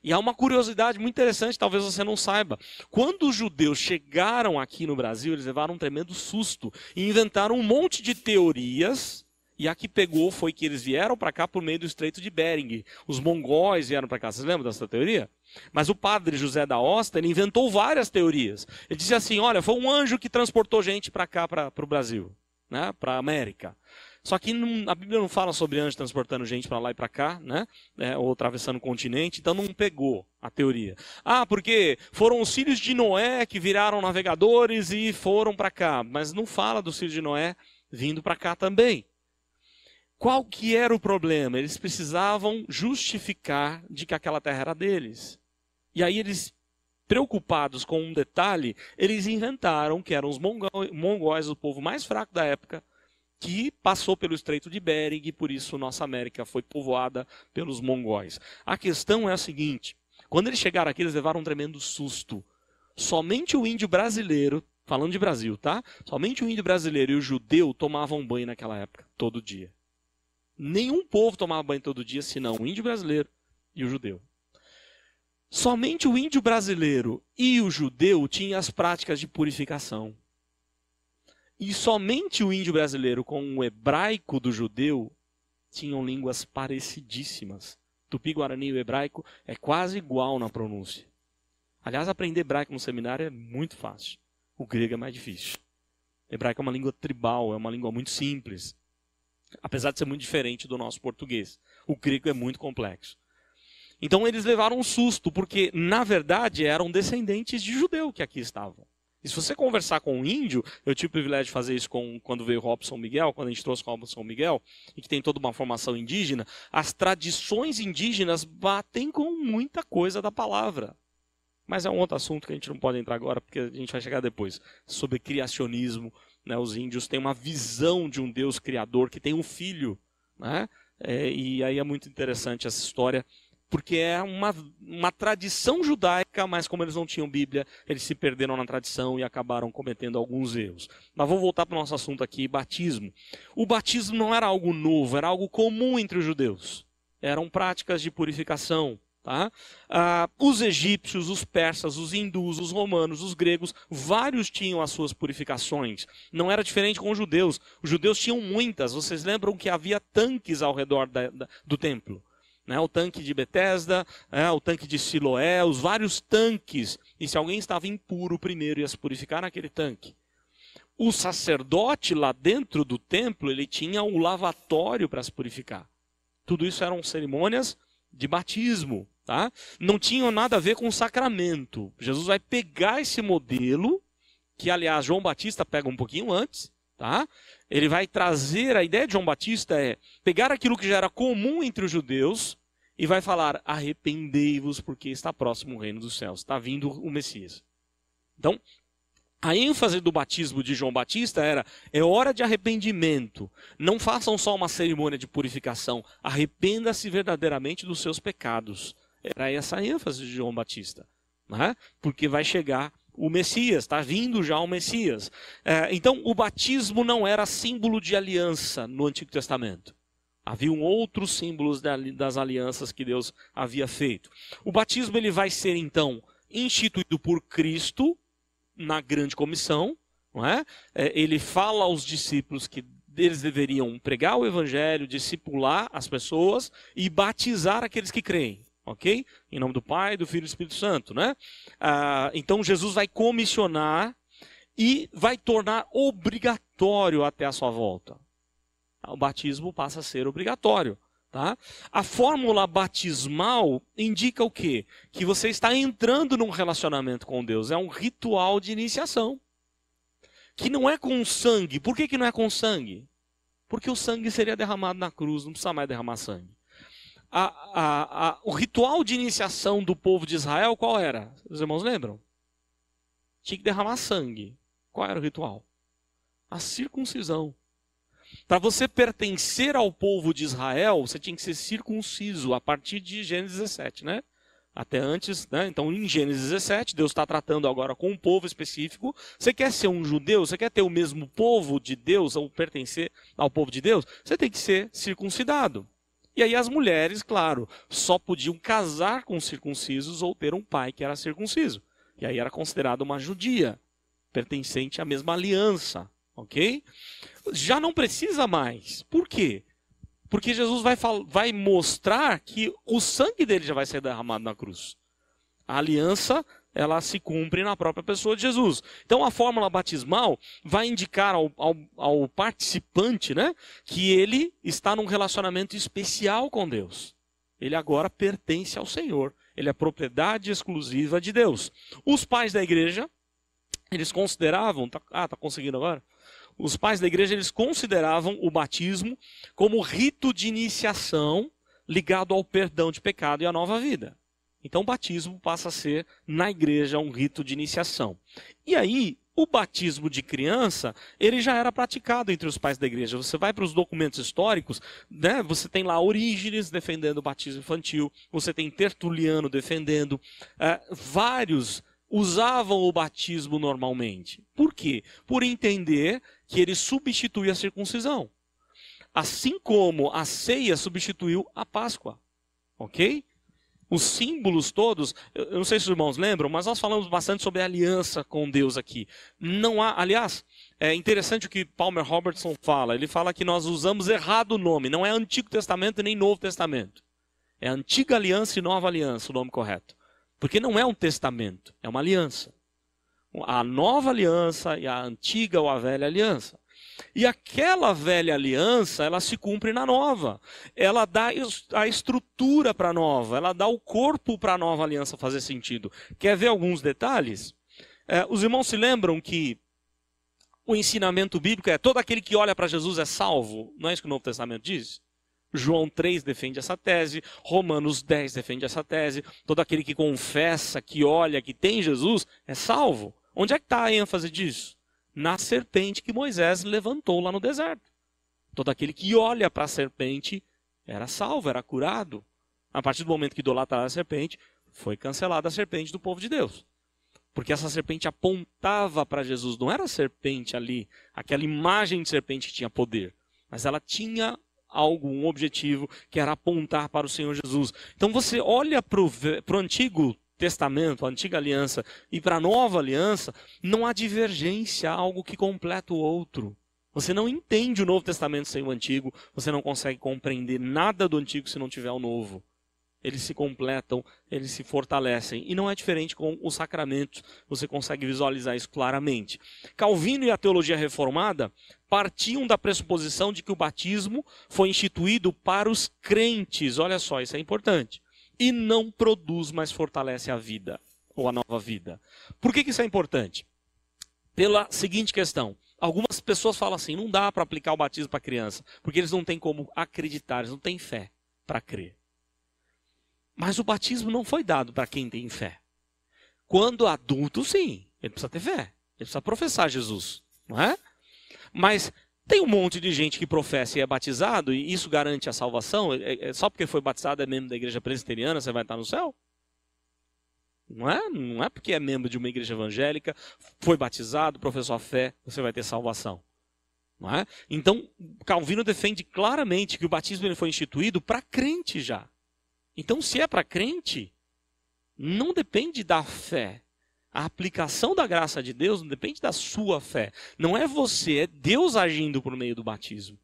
Speaker 1: E há uma curiosidade muito interessante, talvez você não saiba. Quando os judeus chegaram aqui no Brasil, eles levaram um tremendo susto e inventaram um monte de teorias. E a que pegou foi que eles vieram para cá por meio do Estreito de Bering. Os mongóis vieram para cá. Vocês lembram dessa teoria? Mas o padre José da Hosta, ele inventou várias teorias. Ele dizia assim, olha, foi um anjo que transportou gente para cá, para o Brasil, né? Para a América. Só que a Bíblia não fala sobre anjo transportando gente para lá e para cá, né? Ou atravessando o continente, então não pegou a teoria. Ah, porque foram os filhos de Noé que viraram navegadores e foram para cá. Mas não fala dos filhos de Noé vindo para cá também. Qual que era o problema? Eles precisavam justificar de que aquela terra era deles. E aí eles, preocupados com um detalhe, eles inventaram que eram os mongóis, o povo mais fraco da época, que passou pelo Estreito de Bering e por isso nossa América foi povoada pelos mongóis. A questão é a seguinte, quando eles chegaram aqui, eles levaram um tremendo susto. Somente o índio brasileiro, falando de Brasil, tá? Somente o índio brasileiro e o judeu tomavam banho naquela época, todo dia. Nenhum povo tomava banho todo dia, senão o índio brasileiro e o judeu. Somente o índio brasileiro e o judeu tinham as práticas de purificação. E somente o índio brasileiro com o hebraico do judeu tinham línguas parecidíssimas. Tupi-guarani e o hebraico é quase igual na pronúncia. Aliás, aprender hebraico no seminário é muito fácil. O grego é mais difícil. O hebraico é uma língua tribal, é uma língua muito simples. Apesar de ser muito diferente do nosso português. O grego é muito complexo. Então eles levaram um susto, porque na verdade eram descendentes de judeu que aqui estavam. E se você conversar com um índio, eu tive o privilégio de fazer isso quando veio Robson Miguel, quando a gente trouxe Robson Miguel, e que tem toda uma formação indígena, as tradições indígenas batem com muita coisa da palavra. Mas é um outro assunto que a gente não pode entrar agora, porque a gente vai chegar depois, sobre criacionismo. Né, os índios têm uma visão de um Deus criador que tem um filho. Né? E aí é muito interessante essa história, porque é uma tradição judaica, mas como eles não tinham Bíblia, eles se perderam na tradição e acabaram cometendo alguns erros. Mas vou voltar para o nosso assunto aqui, batismo. O batismo não era algo novo, era algo comum entre os judeus. Eram práticas de purificação. Tá? Os egípcios, os persas, os hindus, os romanos, os gregos, vários tinham as suas purificações. Não era diferente com os judeus. Os judeus tinham muitas. Vocês lembram que havia tanques ao redor do templo? Né? O tanque de Betesda, o tanque de Siloé, os vários tanques. E se alguém estava impuro primeiro, ia se purificar naquele tanque. O sacerdote lá dentro do templo, ele tinha um lavatório para se purificar. Tudo isso eram cerimônias de batismo. Tá? Não tinham nada a ver com o sacramento. Jesus vai pegar esse modelo, que aliás João Batista pega um pouquinho antes, tá? Ele vai trazer, a ideia de João Batista é pegar aquilo que já era comum entre os judeus e vai falar, arrependei-vos porque está próximo o reino dos céus, está vindo o Messias. Então, a ênfase do batismo de João Batista é hora de arrependimento. Não façam só uma cerimônia de purificação, arrependa-se verdadeiramente dos seus pecados. Era essa a ênfase de João Batista, né? Porque vai chegar o Messias, está vindo já o Messias. Então, o batismo não era símbolo de aliança no Antigo Testamento. Haviam outros símbolos das alianças que Deus havia feito. O batismo ele vai ser, então, instituído por Cristo na grande comissão. Não é? Ele fala aos discípulos que eles deveriam pregar o evangelho, discipular as pessoas e batizar aqueles que creem. Ok? Em nome do Pai, do Filho e do Espírito Santo, né? Então Jesus vai comissionar e vai tornar obrigatório até a sua volta. O batismo passa a ser obrigatório. Tá? A fórmula batismal indica o quê? Que você está entrando num relacionamento com Deus. É um ritual de iniciação. Que não é com sangue. Por que não é com sangue? Porque o sangue seria derramado na cruz, não precisa mais derramar sangue. O ritual de iniciação do povo de Israel, qual era? Os irmãos lembram? Tinha que derramar sangue. Qual era o ritual? A circuncisão. Para você pertencer ao povo de Israel, você tinha que ser circunciso a partir de Gênesis 17, né? Até antes, né? Então em Gênesis 17, Deus está tratando agora com um povo específico. Você quer ser um judeu? Você quer ter o mesmo povo de Deus, ou pertencer ao povo de Deus? Você tem que ser circuncidado. E aí as mulheres, claro, só podiam casar com circuncisos ou ter um pai que era circunciso. E aí era considerada uma judia, pertencente à mesma aliança. Ok? Já não precisa mais. Por quê? Porque Jesus vai mostrar que o sangue dele já vai ser derramado na cruz. A aliança, ela se cumpre na própria pessoa de Jesus. Então a fórmula batismal vai indicar ao participante, né, que ele está num relacionamento especial com Deus. Ele agora pertence ao Senhor. Ele é propriedade exclusiva de Deus. Os pais da igreja, eles consideravam... tá conseguindo agora? Os pais da igreja, eles consideravam o batismo como rito de iniciação ligado ao perdão de pecado e à nova vida. Então o batismo passa a ser, na igreja, um rito de iniciação. E aí, o batismo de criança, ele já era praticado entre os pais da igreja. Você vai para os documentos históricos, né? Você tem lá Orígenes defendendo o batismo infantil, você tem Tertuliano defendendo, vários usavam o batismo normalmente. Por quê? Por entender que ele substitui a circuncisão. Assim como a ceia substituiu a Páscoa. Ok? Os símbolos todos, eu não sei se os irmãos lembram, mas nós falamos bastante sobre a aliança com Deus aqui. Não há, aliás, é interessante o que Palmer Robertson fala. Ele fala que nós usamos errado o nome. Não é Antigo Testamento nem Novo Testamento. É Antiga Aliança e Nova Aliança, o nome correto. Porque não é um testamento, é uma aliança. A nova aliança e a antiga ou a velha aliança. E aquela velha aliança, ela se cumpre na nova. Ela dá a estrutura para a nova, ela dá o corpo para a nova aliança fazer sentido. Quer ver alguns detalhes? Os irmãos se lembram que o ensinamento bíblico é todo aquele que olha para Jesus é salvo? Não é isso que o Novo Testamento diz? João 3 defende essa tese, Romanos 10 defende essa tese, todo aquele que confessa, que olha, que tem Jesus, é salvo. Onde é que está a ênfase disso? Na serpente que Moisés levantou lá no deserto. Todo aquele que olha para a serpente era salvo, era curado. A partir do momento que idolatrava a serpente, foi cancelada a serpente do povo de Deus. Porque essa serpente apontava para Jesus, não era a serpente ali, aquela imagem de serpente que tinha poder, mas ela tinha um objetivo, que era apontar para o Senhor Jesus. Então você olha para o Antigo Testamento, a Antiga Aliança, e para a Nova Aliança, não há divergência, há algo que completa o outro. Você não entende o Novo Testamento sem o Antigo, você não consegue compreender nada do Antigo se não tiver o Novo. Eles se completam, eles se fortalecem. E não é diferente com os sacramentos, você consegue visualizar isso claramente. Calvino e a teologia reformada partiam da pressuposição de que o batismo foi instituído para os crentes. Olha só, isso é importante. E não produz, mas fortalece a vida, ou a nova vida. Por que isso é importante? Pela seguinte questão. Algumas pessoas falam assim, não dá para aplicar o batismo para criança, porque eles não têm como acreditar, eles não têm fé para crer. Mas o batismo não foi dado para quem tem fé. Quando adulto, sim, ele precisa ter fé, ele precisa professar Jesus, não é? Mas tem um monte de gente que professa e é batizado, e isso garante a salvação. Só porque foi batizado é membro da igreja presbiteriana, você vai estar no céu? Não é? Não é porque é membro de uma igreja evangélica, foi batizado, professou a fé, você vai ter salvação. Não é? Então, Calvino defende claramente que o batismo ele foi instituído para crente já. Então, se é para crente, não depende da fé. A aplicação da graça de Deus não depende da sua fé. Não é você, é Deus agindo por meio do batismo.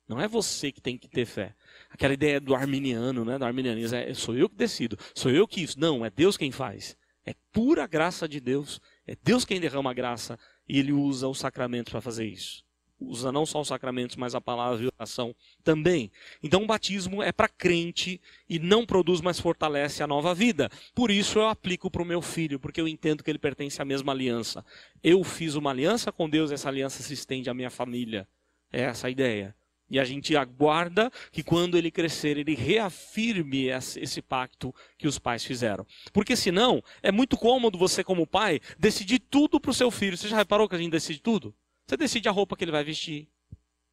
Speaker 1: Não é você que tem que ter fé. Aquela ideia do arminiano, né? Do arminianismo, sou eu que decido, sou eu que... Não, é Deus quem faz. É pura graça de Deus. É Deus quem derrama a graça e Ele usa o sacramento para fazer isso. usa não só os sacramentos, mas a palavra e a oração também. Então o batismo é para crente e não produz, mas fortalece a nova vida. Por isso eu aplico para o meu filho, porque eu entendo que ele pertence à mesma aliança. Eu fiz uma aliança com Deus, essa aliança se estende à minha família. É essa a ideia. E a gente aguarda que quando ele crescer, ele reafirme esse pacto que os pais fizeram. Porque senão, é muito cômodo você como pai decidir tudo para o seu filho. Você já reparou que a gente decide tudo? Você decide a roupa que ele vai vestir,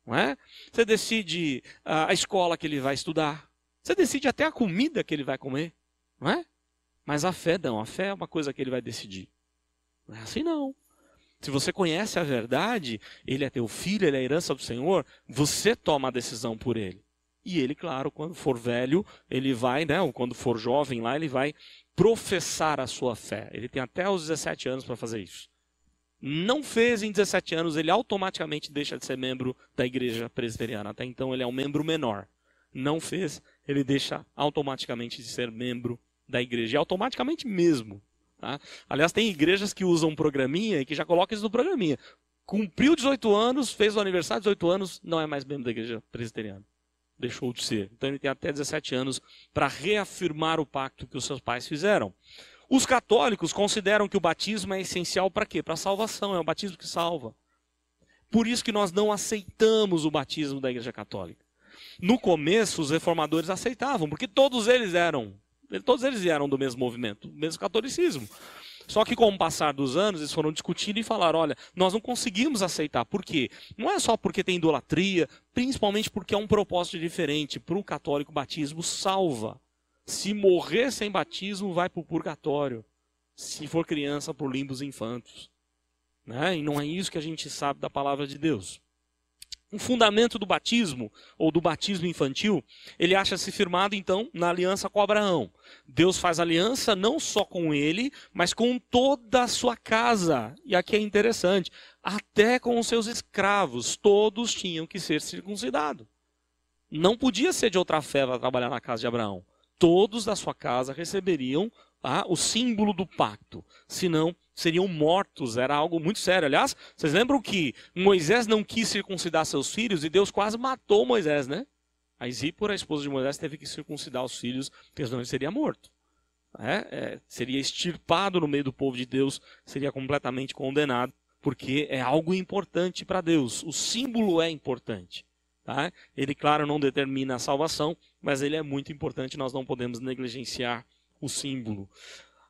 Speaker 1: não é? Você decide a escola que ele vai estudar. Você decide até a comida que ele vai comer, não é? Mas a fé não, a fé é uma coisa que ele vai decidir. Não é assim não. Se você conhece a verdade, ele é teu filho, ele é a herança do Senhor, você toma a decisão por ele. E ele, claro, quando for velho, ele vai, né, ou quando for jovem lá, ele vai professar a sua fé. Ele tem até os 17 anos para fazer isso. Não fez em 17 anos, ele automaticamente deixa de ser membro da igreja presbiteriana. Até então ele é um membro menor. Não fez, ele deixa automaticamente de ser membro da igreja. E automaticamente mesmo. Tá? Aliás, tem igrejas que usam um programinha e que já colocam isso no programinha. Cumpriu 18 anos, fez o aniversário de 18 anos, não é mais membro da igreja presbiteriana. Deixou de ser. Então ele tem até 17 anos para reafirmar o pacto que os seus pais fizeram. Os católicos consideram que o batismo é essencial para quê? Para a salvação, é o batismo que salva. Por isso que nós não aceitamos o batismo da Igreja Católica. No começo, os reformadores aceitavam, porque todos eles vieram do mesmo movimento, do mesmo catolicismo. Só que com o passar dos anos, eles foram discutindo e falaram, olha, nós não conseguimos aceitar. Por quê? Não é só porque tem idolatria, principalmente porque é um propósito diferente. Para o católico, o batismo salva. Se morrer sem batismo, vai para o purgatório. Se for criança, por limbos infantos. Né? E não é isso que a gente sabe da palavra de Deus. O fundamento do batismo, ou do batismo infantil, ele acha-se firmado, então, na aliança com Abraão. Deus faz aliança não só com ele, mas com toda a sua casa. E aqui é interessante, até com os seus escravos, todos tinham que ser circuncidados. Não podia ser de outra fé para trabalhar na casa de Abraão. Todos da sua casa receberiam o símbolo do pacto, senão seriam mortos, era algo muito sério. Aliás, vocês lembram que Moisés não quis circuncidar seus filhos e Deus quase matou Moisés, né? A Zípora, a esposa de Moisés, teve que circuncidar os filhos, porque senão ele seria morto. Seria extirpado no meio do povo de Deus, seria completamente condenado, porque é algo importante para Deus, o símbolo é importante. Tá? Ele, claro, não determina a salvação, mas ele é muito importante, nós não podemos negligenciar o símbolo.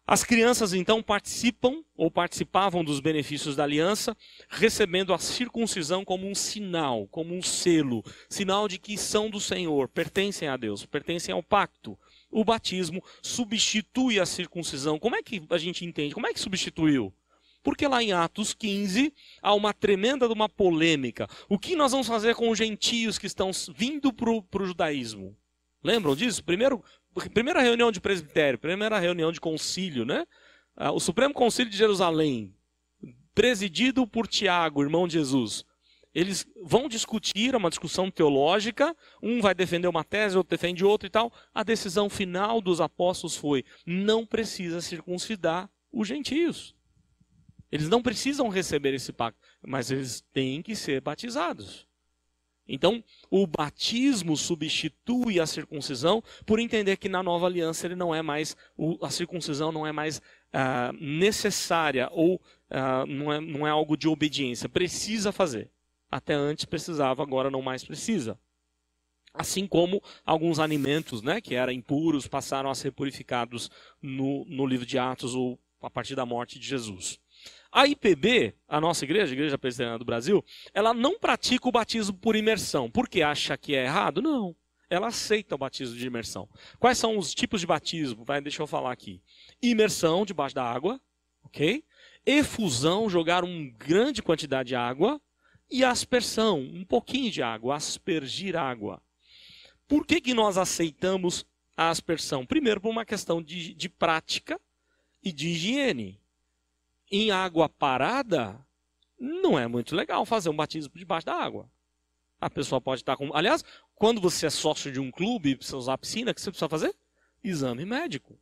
Speaker 1: As crianças, então, participam ou participavam dos benefícios da aliança, recebendo a circuncisão como um sinal, como um selo, sinal de que são do Senhor, pertencem a Deus, pertencem ao pacto. O batismo substitui a circuncisão. Como é que a gente entende? Como é que substituiu? Porque lá em Atos 15 há uma tremenda uma polêmica. O que nós vamos fazer com os gentios que estão vindo para o judaísmo? Lembram disso? Primeira reunião de presbitério, primeira reunião de concílio, né? O Supremo Concílio de Jerusalém, presidido por Tiago, irmão de Jesus. Eles vão discutir, é uma discussão teológica, um vai defender uma tese, outro defende outra e tal. A decisão final dos apóstolos foi, não precisa circuncidar os gentios. Eles não precisam receber esse pacto, mas eles têm que ser batizados. Então, o batismo substitui a circuncisão por entender que na nova aliança ele não é mais, a circuncisão não é mais necessária ou não é algo de obediência. Precisa fazer. Até antes precisava, agora não mais precisa. Assim como alguns alimentos, né, que eram impuros passaram a ser purificados no livro de Atos ou a partir da morte de Jesus. A IPB, a nossa igreja, a Igreja Presbiteriana do Brasil, ela não pratica o batismo por imersão. Por que acha que é errado? Não. Ela aceita o batismo de imersão. Quais são os tipos de batismo? Deixa eu falar aqui. Imersão debaixo da água, ok? Efusão, jogar uma grande quantidade de água. E aspersão, um pouquinho de água, aspergir água. Por que nós aceitamos a aspersão? Primeiro, por uma questão de prática e de higiene. Em água parada, não é muito legal fazer um batismo debaixo da água. A pessoa pode estar com... Aliás, quando você é sócio de um clube e precisa usar a piscina, o que você precisa fazer? Exame médico.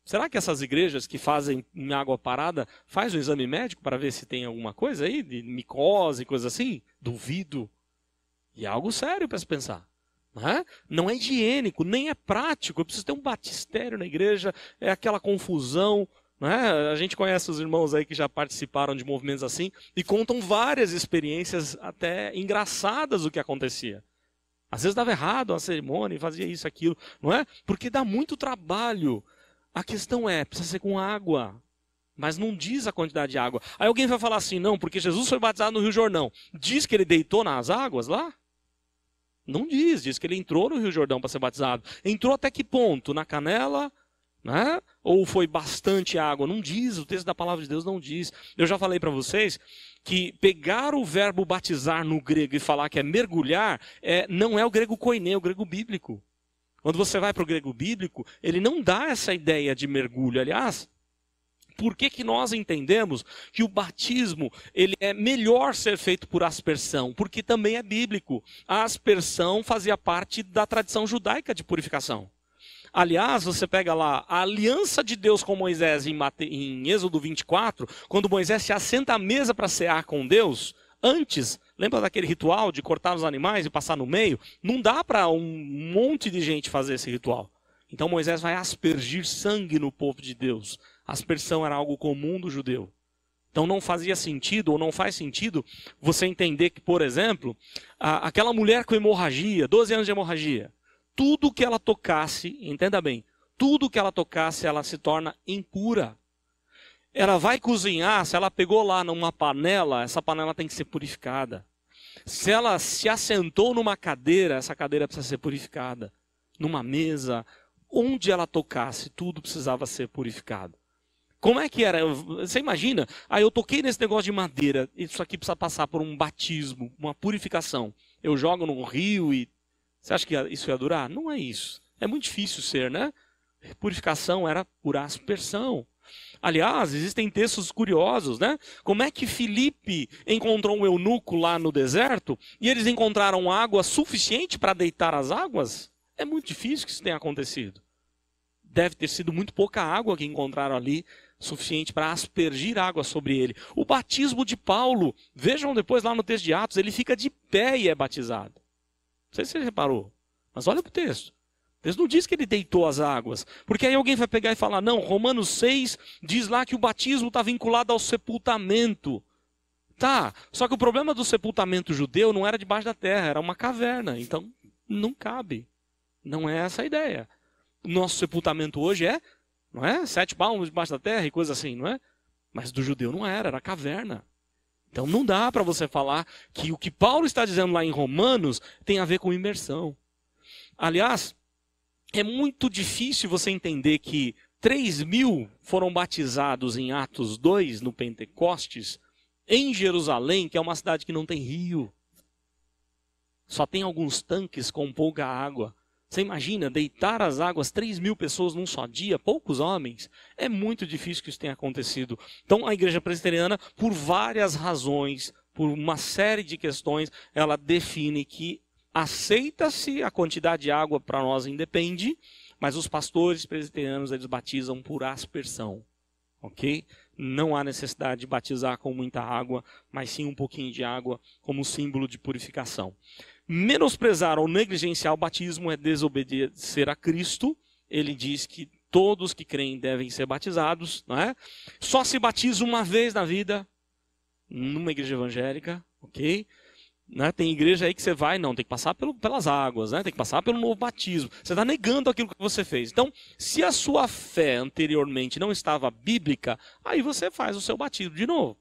Speaker 1: Será que essas igrejas que fazem em água parada faz um exame médico para ver se tem alguma coisa aí, de micose, coisa assim? Duvido. E é algo sério para se pensar. Não é higiênico, nem é prático. Eu preciso ter um batistério na igreja, é aquela confusão. A gente conhece os irmãos aí que já participaram de movimentos assim e contam várias experiências até engraçadas do que acontecia. Às vezes dava errado a cerimônia, fazia isso, aquilo, não é? Porque dá muito trabalho. A questão precisa ser com água. Mas não diz a quantidade de água. Aí alguém vai falar assim, não, porque Jesus foi batizado no Rio Jordão. Diz que ele deitou nas águas lá? Não diz que ele entrou no Rio Jordão para ser batizado. Entrou até que ponto? Na canela? Ou foi bastante água? Não diz, o texto da palavra de Deus não diz. Eu já falei para vocês que pegar o verbo batizar no grego e falar que é mergulhar, não é o grego koiné, é o grego bíblico. Quando você vai para o grego bíblico, ele não dá essa ideia de mergulho. Aliás, por que nós entendemos que o batismo ele é melhor ser feito por aspersão? Porque também é bíblico. A aspersão fazia parte da tradição judaica de purificação. Aliás, você pega lá a aliança de Deus com Moisés em Êxodo 24, quando Moisés se assenta à mesa para cear com Deus, antes, lembra daquele ritual de cortar os animais e passar no meio? Não dá para um monte de gente fazer esse ritual. Então Moisés vai aspergir sangue no povo de Deus. A aspersão era algo comum do judeu. Então não fazia sentido, ou não faz sentido, você entender que, por exemplo, aquela mulher com hemorragia, 12 anos de hemorragia, tudo que ela tocasse, entenda bem, tudo que ela tocasse, ela se torna impura. Ela vai cozinhar, se ela pegou lá numa panela, essa panela tem que ser purificada. Se ela se assentou numa cadeira, essa cadeira precisa ser purificada. Numa mesa, onde ela tocasse, tudo precisava ser purificado. Como é que era? Você imagina? Eu toquei nesse negócio de madeira, isso aqui precisa passar por um batismo, uma purificação. Eu jogo num rio e... Você acha que isso ia durar? Não é isso. É muito difícil ser, né? Purificação era por aspersão. Aliás, existem textos curiosos, né? Como é que Filipe encontrou um eunuco lá no deserto e eles encontraram água suficiente para deitar as águas? É muito difícil que isso tenha acontecido. Deve ter sido muito pouca água que encontraram ali, suficiente para aspergir água sobre ele. O batismo de Paulo, vejam depois lá no texto de Atos, ele fica de pé e é batizado. Não sei se você reparou, mas olha para o texto. O texto não diz que ele deitou as águas. Porque aí alguém vai pegar e falar, não, Romanos 6 diz lá que o batismo está vinculado ao sepultamento. Tá, só que o problema do sepultamento judeu não era debaixo da terra, era uma caverna. Então, não cabe. Não é essa a ideia. O nosso sepultamento hoje não é? 7 palmos debaixo da terra e coisa assim, não é? Mas do judeu não era caverna. Então não dá para você falar que o que Paulo está dizendo lá em Romanos tem a ver com imersão. Aliás, é muito difícil você entender que 3.000 foram batizados em Atos 2, no Pentecostes, em Jerusalém, que é uma cidade que não tem rio. Só tem alguns tanques com pouca água. Você imagina deitar as águas 3.000 pessoas num só dia, poucos homens? É muito difícil que isso tenha acontecido. Então a igreja presbiteriana, por várias razões, por uma série de questões, ela define que aceita-se a quantidade de água para nós independe, mas os pastores presbiterianos eles batizam por aspersão. Ok? Não há necessidade de batizar com muita água, mas sim um pouquinho de água como símbolo de purificação. Menosprezar ou negligenciar o batismo é desobedecer a Cristo. Ele diz que todos que creem devem ser batizados. Não é? Só se batiza uma vez na vida, numa igreja evangélica. Ok? Né? Tem igreja aí que você vai, não, tem que passar pelas águas, né? Tem que passar pelo novo batismo. Você está negando aquilo que você fez. Então, se a sua fé anteriormente não estava bíblica, aí você faz o seu batismo de novo.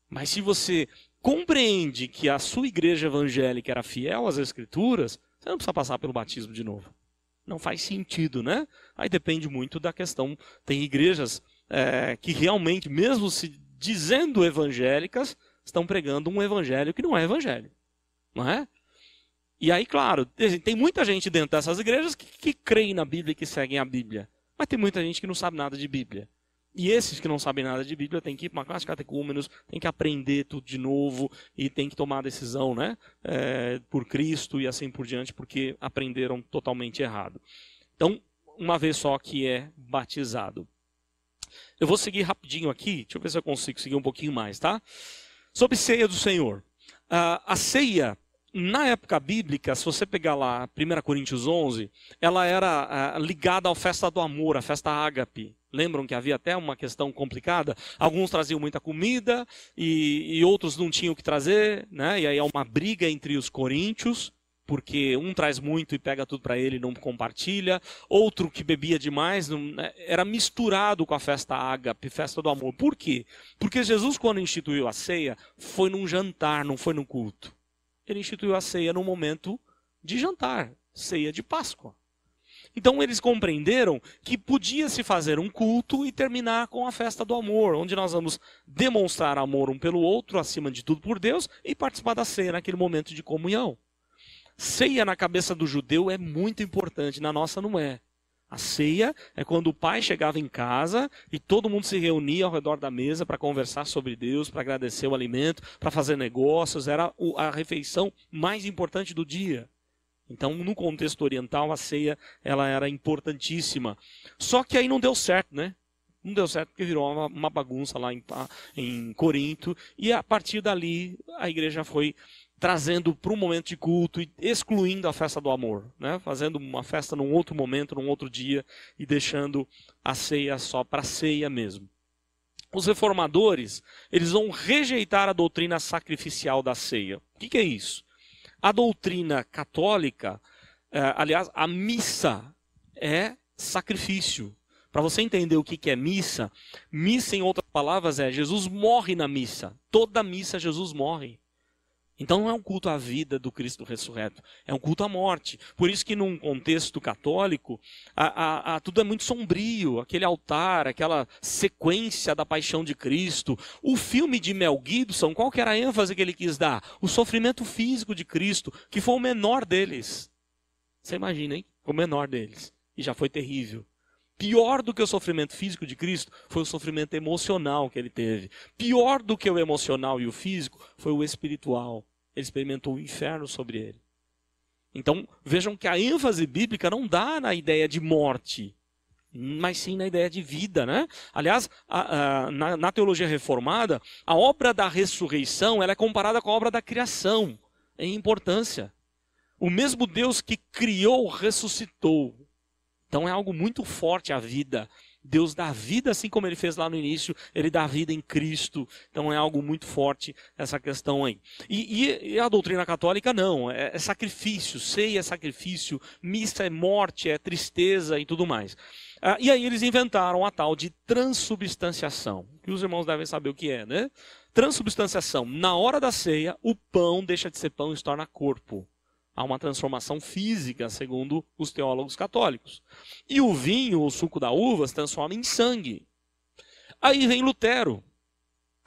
Speaker 1: Mas se você compreende que a sua igreja evangélica era fiel às Escrituras, você não precisa passar pelo batismo de novo. Não faz sentido, né? Aí depende muito da questão. Tem igrejas que realmente, mesmo se dizendo evangélicas, estão pregando um evangelho que não é evangelho. Não é? E aí, claro, tem muita gente dentro dessas igrejas que creem na Bíblia e que seguem a Bíblia. Mas tem muita gente que não sabe nada de Bíblia. E esses que não sabem nada de Bíblia têm que ir para uma classe de catecúmenos, têm que aprender tudo de novo e têm que tomar a decisão, né? Por Cristo e assim por diante, porque aprenderam totalmente errado. Então, uma vez só que é batizado. Eu vou seguir rapidinho aqui, deixa eu ver se eu consigo seguir um pouquinho mais, tá? Sobre ceia do Senhor. A ceia, na época bíblica, se você pegar lá 1 Coríntios 11, ela era ligada à festa do amor, à festa ágape. Lembram que havia até uma questão complicada? Alguns traziam muita comida e outros não tinham o que trazer, né? E aí há uma briga entre os coríntios, porque um traz muito e pega tudo para ele e não compartilha. Outro que bebia demais, era misturado com a festa ágape, festa do amor. Por quê? Porque Jesus, quando instituiu a ceia, foi num jantar, não foi num culto. Ele instituiu a ceia num momento de jantar, ceia de Páscoa. Então eles compreenderam que podia-se fazer um culto e terminar com a festa do amor, onde nós vamos demonstrar amor um pelo outro, acima de tudo por Deus, e participar da ceia naquele momento de comunhão. Ceia na cabeça do judeu é muito importante, na nossa não é. A ceia é quando o pai chegava em casa e todo mundo se reunia ao redor da mesa para conversar sobre Deus, para agradecer o alimento, para fazer negócios. Era a refeição mais importante do dia. Então, no contexto oriental, a ceia ela era importantíssima. Só que aí não deu certo, né? Não deu certo porque virou uma bagunça lá em Corinto. E a partir dali, a igreja foi trazendo para um momento de culto e excluindo a festa do amor, né? Fazendo uma festa num outro momento, num outro dia, e deixando a ceia só para ceia mesmo. Os reformadores, eles vão rejeitar a doutrina sacrificial da ceia. O que é isso? A doutrina católica, aliás, a missa é sacrifício. Para você entender o que é missa, missa, em outras palavras, é Jesus morre na missa. Toda missa Jesus morre. Então não é um culto à vida do Cristo ressurreto, é um culto à morte. Por isso que num contexto católico, tudo é muito sombrio, aquele altar, aquela sequência da paixão de Cristo. O filme de Mel Gibson, qual que era a ênfase que ele quis dar? O sofrimento físico de Cristo, que foi o menor deles. Você imagina, hein? Foi o menor deles. E já foi terrível. Pior do que o sofrimento físico de Cristo foi o sofrimento emocional que ele teve. Pior do que o emocional e o físico foi o espiritual. Ele experimentou o inferno sobre ele. Então, vejam que a ênfase bíblica não dá na ideia de morte, mas sim na ideia de vida, né? Aliás, na teologia reformada, a obra da ressurreição ela é comparada com a obra da criação em importância. O mesmo Deus que criou, ressuscitou. Então é algo muito forte a vida. Deus dá vida, assim como ele fez lá no início, ele dá vida em Cristo. Então é algo muito forte essa questão aí. E a doutrina católica não, é sacrifício, ceia é sacrifício, missa é morte, é tristeza e tudo mais. E aí eles inventaram a tal de transubstanciação, que os irmãos devem saber o que é, né? Transubstanciação, na hora da ceia, o pão deixa de ser pão e se torna corpo. Há uma transformação física, segundo os teólogos católicos. E o vinho, o suco da uva, se transforma em sangue. Aí vem Lutero.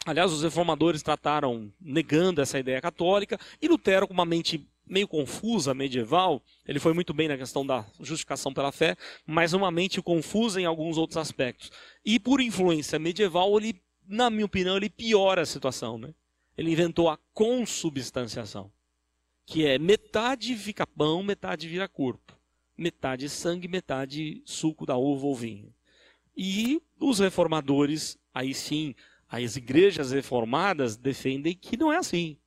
Speaker 1: Aliás, os reformadores trataram negando essa ideia católica. E Lutero, com uma mente meio confusa, medieval, ele foi muito bem na questão da justificação pela fé, mas uma mente confusa em alguns outros aspectos. E por influência medieval, ele, na minha opinião, ele piora a situação, né? Ele inventou a consubstanciação, que é metade fica pão, metade vira corpo. Metade sangue, metade suco da uva ou vinho. E os reformadores, aí sim, as igrejas reformadas defendem que não é assim.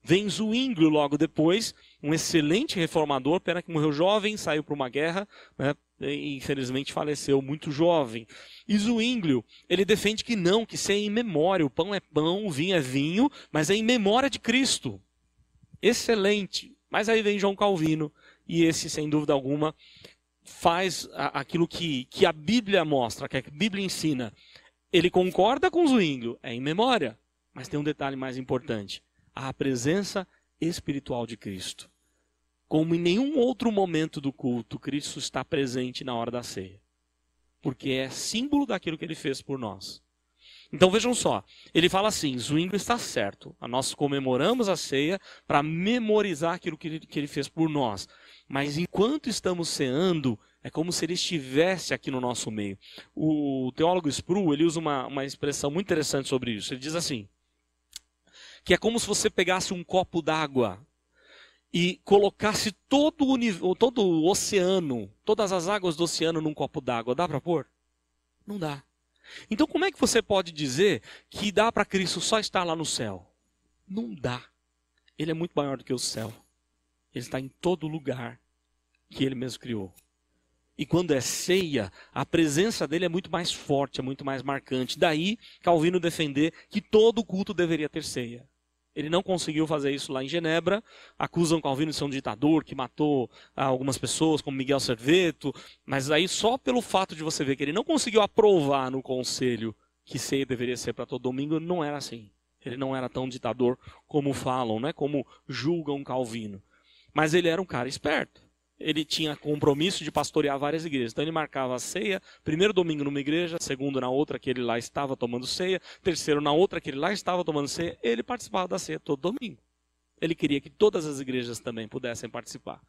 Speaker 1: Vem Zwinglio logo depois, um excelente reformador, pena que morreu jovem, saiu para uma guerra, né, e infelizmente faleceu muito jovem. E Zwinglio, ele defende que não, que isso é em memória, o pão é pão, o vinho é vinho, mas é em memória de Cristo. Excelente, mas aí vem João Calvino e esse, sem dúvida alguma, faz aquilo que a Bíblia mostra, que a Bíblia ensina. Ele concorda com Zwinglio, é em memória, mas tem um detalhe mais importante, a presença espiritual de Cristo. Como em nenhum outro momento do culto, Cristo está presente na hora da ceia, porque é símbolo daquilo que ele fez por nós. Então vejam só, ele fala assim, Zwinglio está certo, nós comemoramos a ceia para memorizar aquilo que ele fez por nós. Mas enquanto estamos ceando, é como se ele estivesse aqui no nosso meio. O teólogo Sproul, ele usa uma expressão muito interessante sobre isso. Ele diz assim, que é como se você pegasse um copo d'água e colocasse todo o oceano, todas as águas do oceano num copo d'água, dá para pôr? Não dá. Então como é que você pode dizer que dá para Cristo só estar lá no céu? Não dá. Ele é muito maior do que o céu. Ele está em todo lugar que ele mesmo criou. E quando é ceia, a presença dele é muito mais forte, é muito mais marcante. Daí, Calvino defender que todo culto deveria ter ceia. Ele não conseguiu fazer isso lá em Genebra. Acusam Calvino de ser um ditador que matou algumas pessoas, como Miguel Serveto. Mas aí só pelo fato de você ver que ele não conseguiu aprovar no conselho que ceia deveria ser para todo domingo, não era assim. Ele não era tão ditador como falam, né? Como julgam Calvino. Mas ele era um cara esperto. Ele tinha compromisso de pastorear várias igrejas. Então ele marcava a ceia, primeiro domingo numa igreja, segundo na outra que ele lá estava tomando ceia, terceiro na outra que ele lá estava tomando ceia. Ele participava da ceia todo domingo. Ele queria que todas as igrejas também pudessem participar.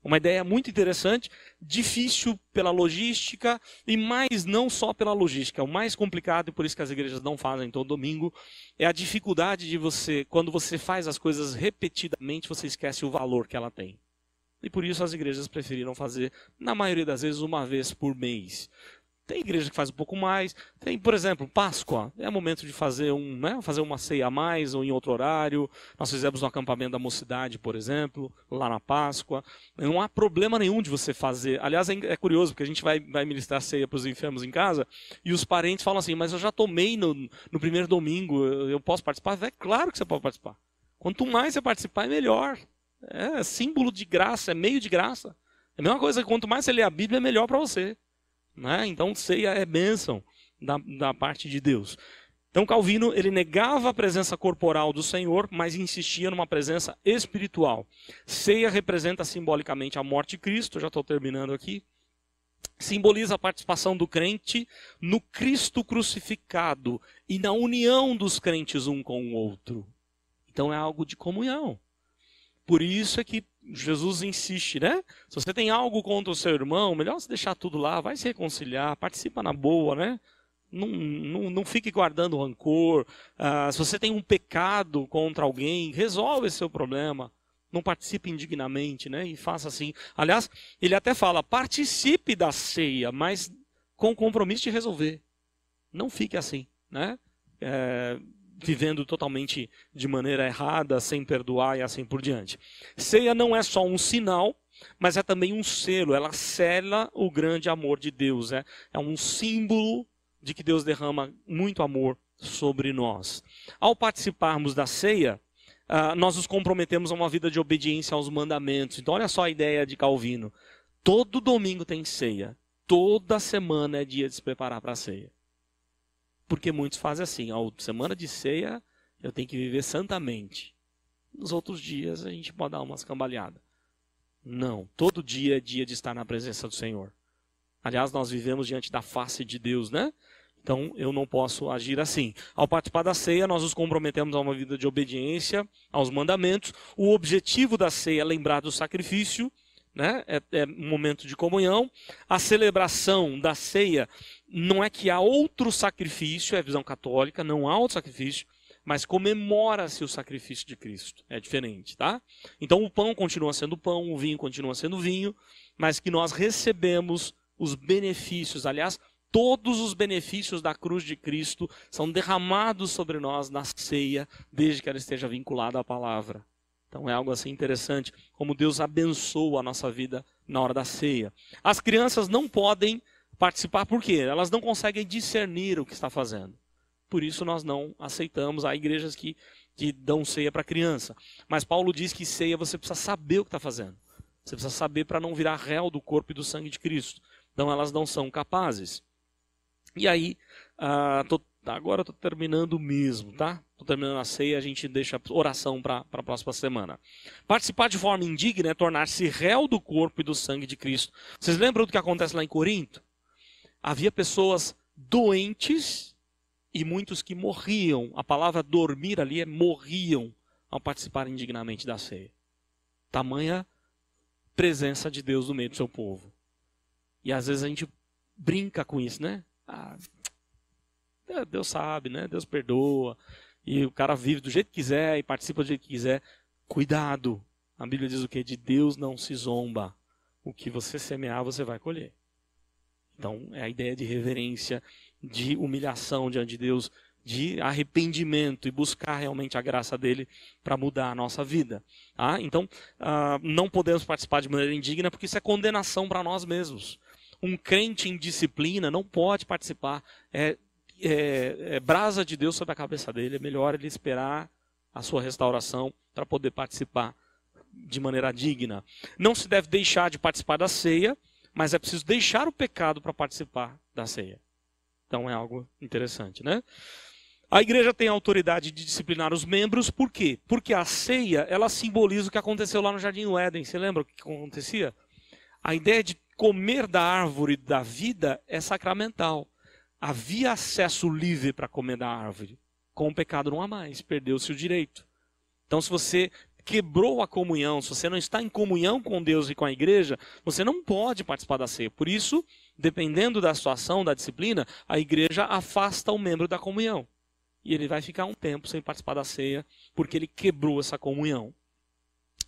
Speaker 1: Uma ideia muito interessante, difícil pela logística e mais não só pela logística. O mais complicado, e por isso que as igrejas não fazem todo domingo, é a dificuldade de você, quando você faz as coisas repetidamente, você esquece o valor que ela tem. E por isso as igrejas preferiram fazer, na maioria das vezes, uma vez por mês. Tem igreja que faz um pouco mais. Tem, por exemplo, Páscoa. É momento de fazer fazer uma ceia a mais ou em outro horário. Nós fizemos no acampamento da mocidade, por exemplo, lá na Páscoa. Não há problema nenhum de você fazer. Aliás, é curioso, porque a gente vai ministrar ceia para os enfermos em casa e os parentes falam assim, mas eu já tomei no primeiro domingo, eu posso participar? É claro que você pode participar. Quanto mais você participar, é melhor. É símbolo de graça, é meio de graça. É a mesma coisa que quanto mais você lê a Bíblia, é melhor para você. Né? Então, ceia é bênção da parte de Deus. Então, Calvino, ele negava a presença corporal do Senhor, mas insistia numa presença espiritual. Ceia representa simbolicamente a morte de Cristo, já estou terminando aqui. Simboliza a participação do crente no Cristo crucificado e na união dos crentes um com o outro. Então, é algo de comunhão. Por isso é que Jesus insiste, né? Se você tem algo contra o seu irmão, melhor você deixar tudo lá, vai se reconciliar, participa na boa, né? Não fique guardando rancor. Se você tem um pecado contra alguém, resolve esse seu problema. Não participe indignamente, né? E faça assim. Aliás, ele até fala, participe da ceia, mas com compromisso de resolver. Não fique assim, né? Vivendo totalmente de maneira errada, sem perdoar e assim por diante. Ceia não é só um sinal, mas é também um selo. Ela sela o grande amor de Deus. É um símbolo de que Deus derrama muito amor sobre nós. Ao participarmos da ceia, nós nos comprometemos a uma vida de obediência aos mandamentos. Então olha só a ideia de Calvino. Todo domingo tem ceia. Toda semana é dia de se preparar para a ceia. Porque muitos fazem assim, semana de ceia eu tenho que viver santamente. Nos outros dias a gente pode dar umas cambaleadas. Não, todo dia é dia de estar na presença do Senhor. Aliás, nós vivemos diante da face de Deus, né? Então eu não posso agir assim. Ao participar da ceia, nós nos comprometemos a uma vida de obediência aos mandamentos. O objetivo da ceia é lembrar do sacrifício, né? É um momento de comunhão. A celebração da ceia não é que há outro sacrifício, é a visão católica, não há outro sacrifício, mas comemora-se o sacrifício de Cristo. É diferente, tá? Então o pão continua sendo pão, o vinho continua sendo vinho, mas que nós recebemos os benefícios, aliás, todos os benefícios da cruz de Cristo são derramados sobre nós na ceia, desde que ela esteja vinculada à palavra. Então é algo assim interessante, como Deus abençoa a nossa vida na hora da ceia. As crianças não podem participar, por quê? Elas não conseguem discernir o que está fazendo. Por isso nós não aceitamos. Há igrejas que dão ceia para criança. Mas Paulo diz que ceia você precisa saber o que está fazendo. Você precisa saber para não virar réu do corpo e do sangue de Cristo. Então elas não são capazes. E aí, agora eu estou terminando mesmo, tá? Estou terminando a ceia, a gente deixa a oração para a próxima semana. Participar de forma indigna é tornar-se réu do corpo e do sangue de Cristo. Vocês lembram do que acontece lá em Corinto? Havia pessoas doentes e muitos que morriam. A palavra dormir ali é morriam ao participar indignamente da ceia. Tamanha presença de Deus no meio do seu povo. E às vezes a gente brinca com isso, né? Deus sabe, né? Deus perdoa. E o cara vive do jeito que quiser e participa do jeito que quiser. Cuidado. A Bíblia diz o quê? De Deus não se zomba. O que você semear, você vai colher. Então, é a ideia de reverência, de humilhação diante de Deus, de arrependimento e buscar realmente a graça dele para mudar a nossa vida. Tá? Então, não podemos participar de maneira indigna, porque isso é condenação para nós mesmos. Um crente em disciplina não pode participar. É brasa de Deus sobre a cabeça dele. É melhor ele esperar a sua restauração para poder participar de maneira digna. Não se deve deixar de participar da ceia, mas é preciso deixar o pecado para participar da ceia. Então é algo interessante, né? A igreja tem a autoridade de disciplinar os membros, por quê? Porque a ceia, ela simboliza o que aconteceu lá no Jardim do Éden. Você lembra o que acontecia? A ideia de comer da árvore da vida é sacramental. Havia acesso livre para comer da árvore. Com o pecado não há mais, perdeu-se o direito. Então se você quebrou a comunhão, se você não está em comunhão com Deus e com a igreja, você não pode participar da ceia. Por isso, dependendo da situação, da disciplina, a igreja afasta o membro da comunhão. E ele vai ficar um tempo sem participar da ceia, porque ele quebrou essa comunhão.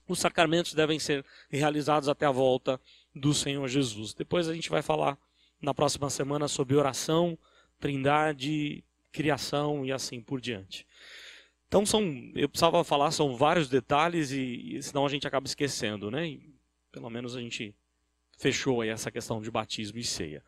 Speaker 1: Os sacramentos devem ser realizados até a volta do Senhor Jesus. Depois a gente vai falar na próxima semana sobre oração, trindade, criação e assim por diante. Então eu precisava falar, são vários detalhes e senão a gente acaba esquecendo, né? E, pelo menos a gente fechou aí essa questão de batismo e ceia.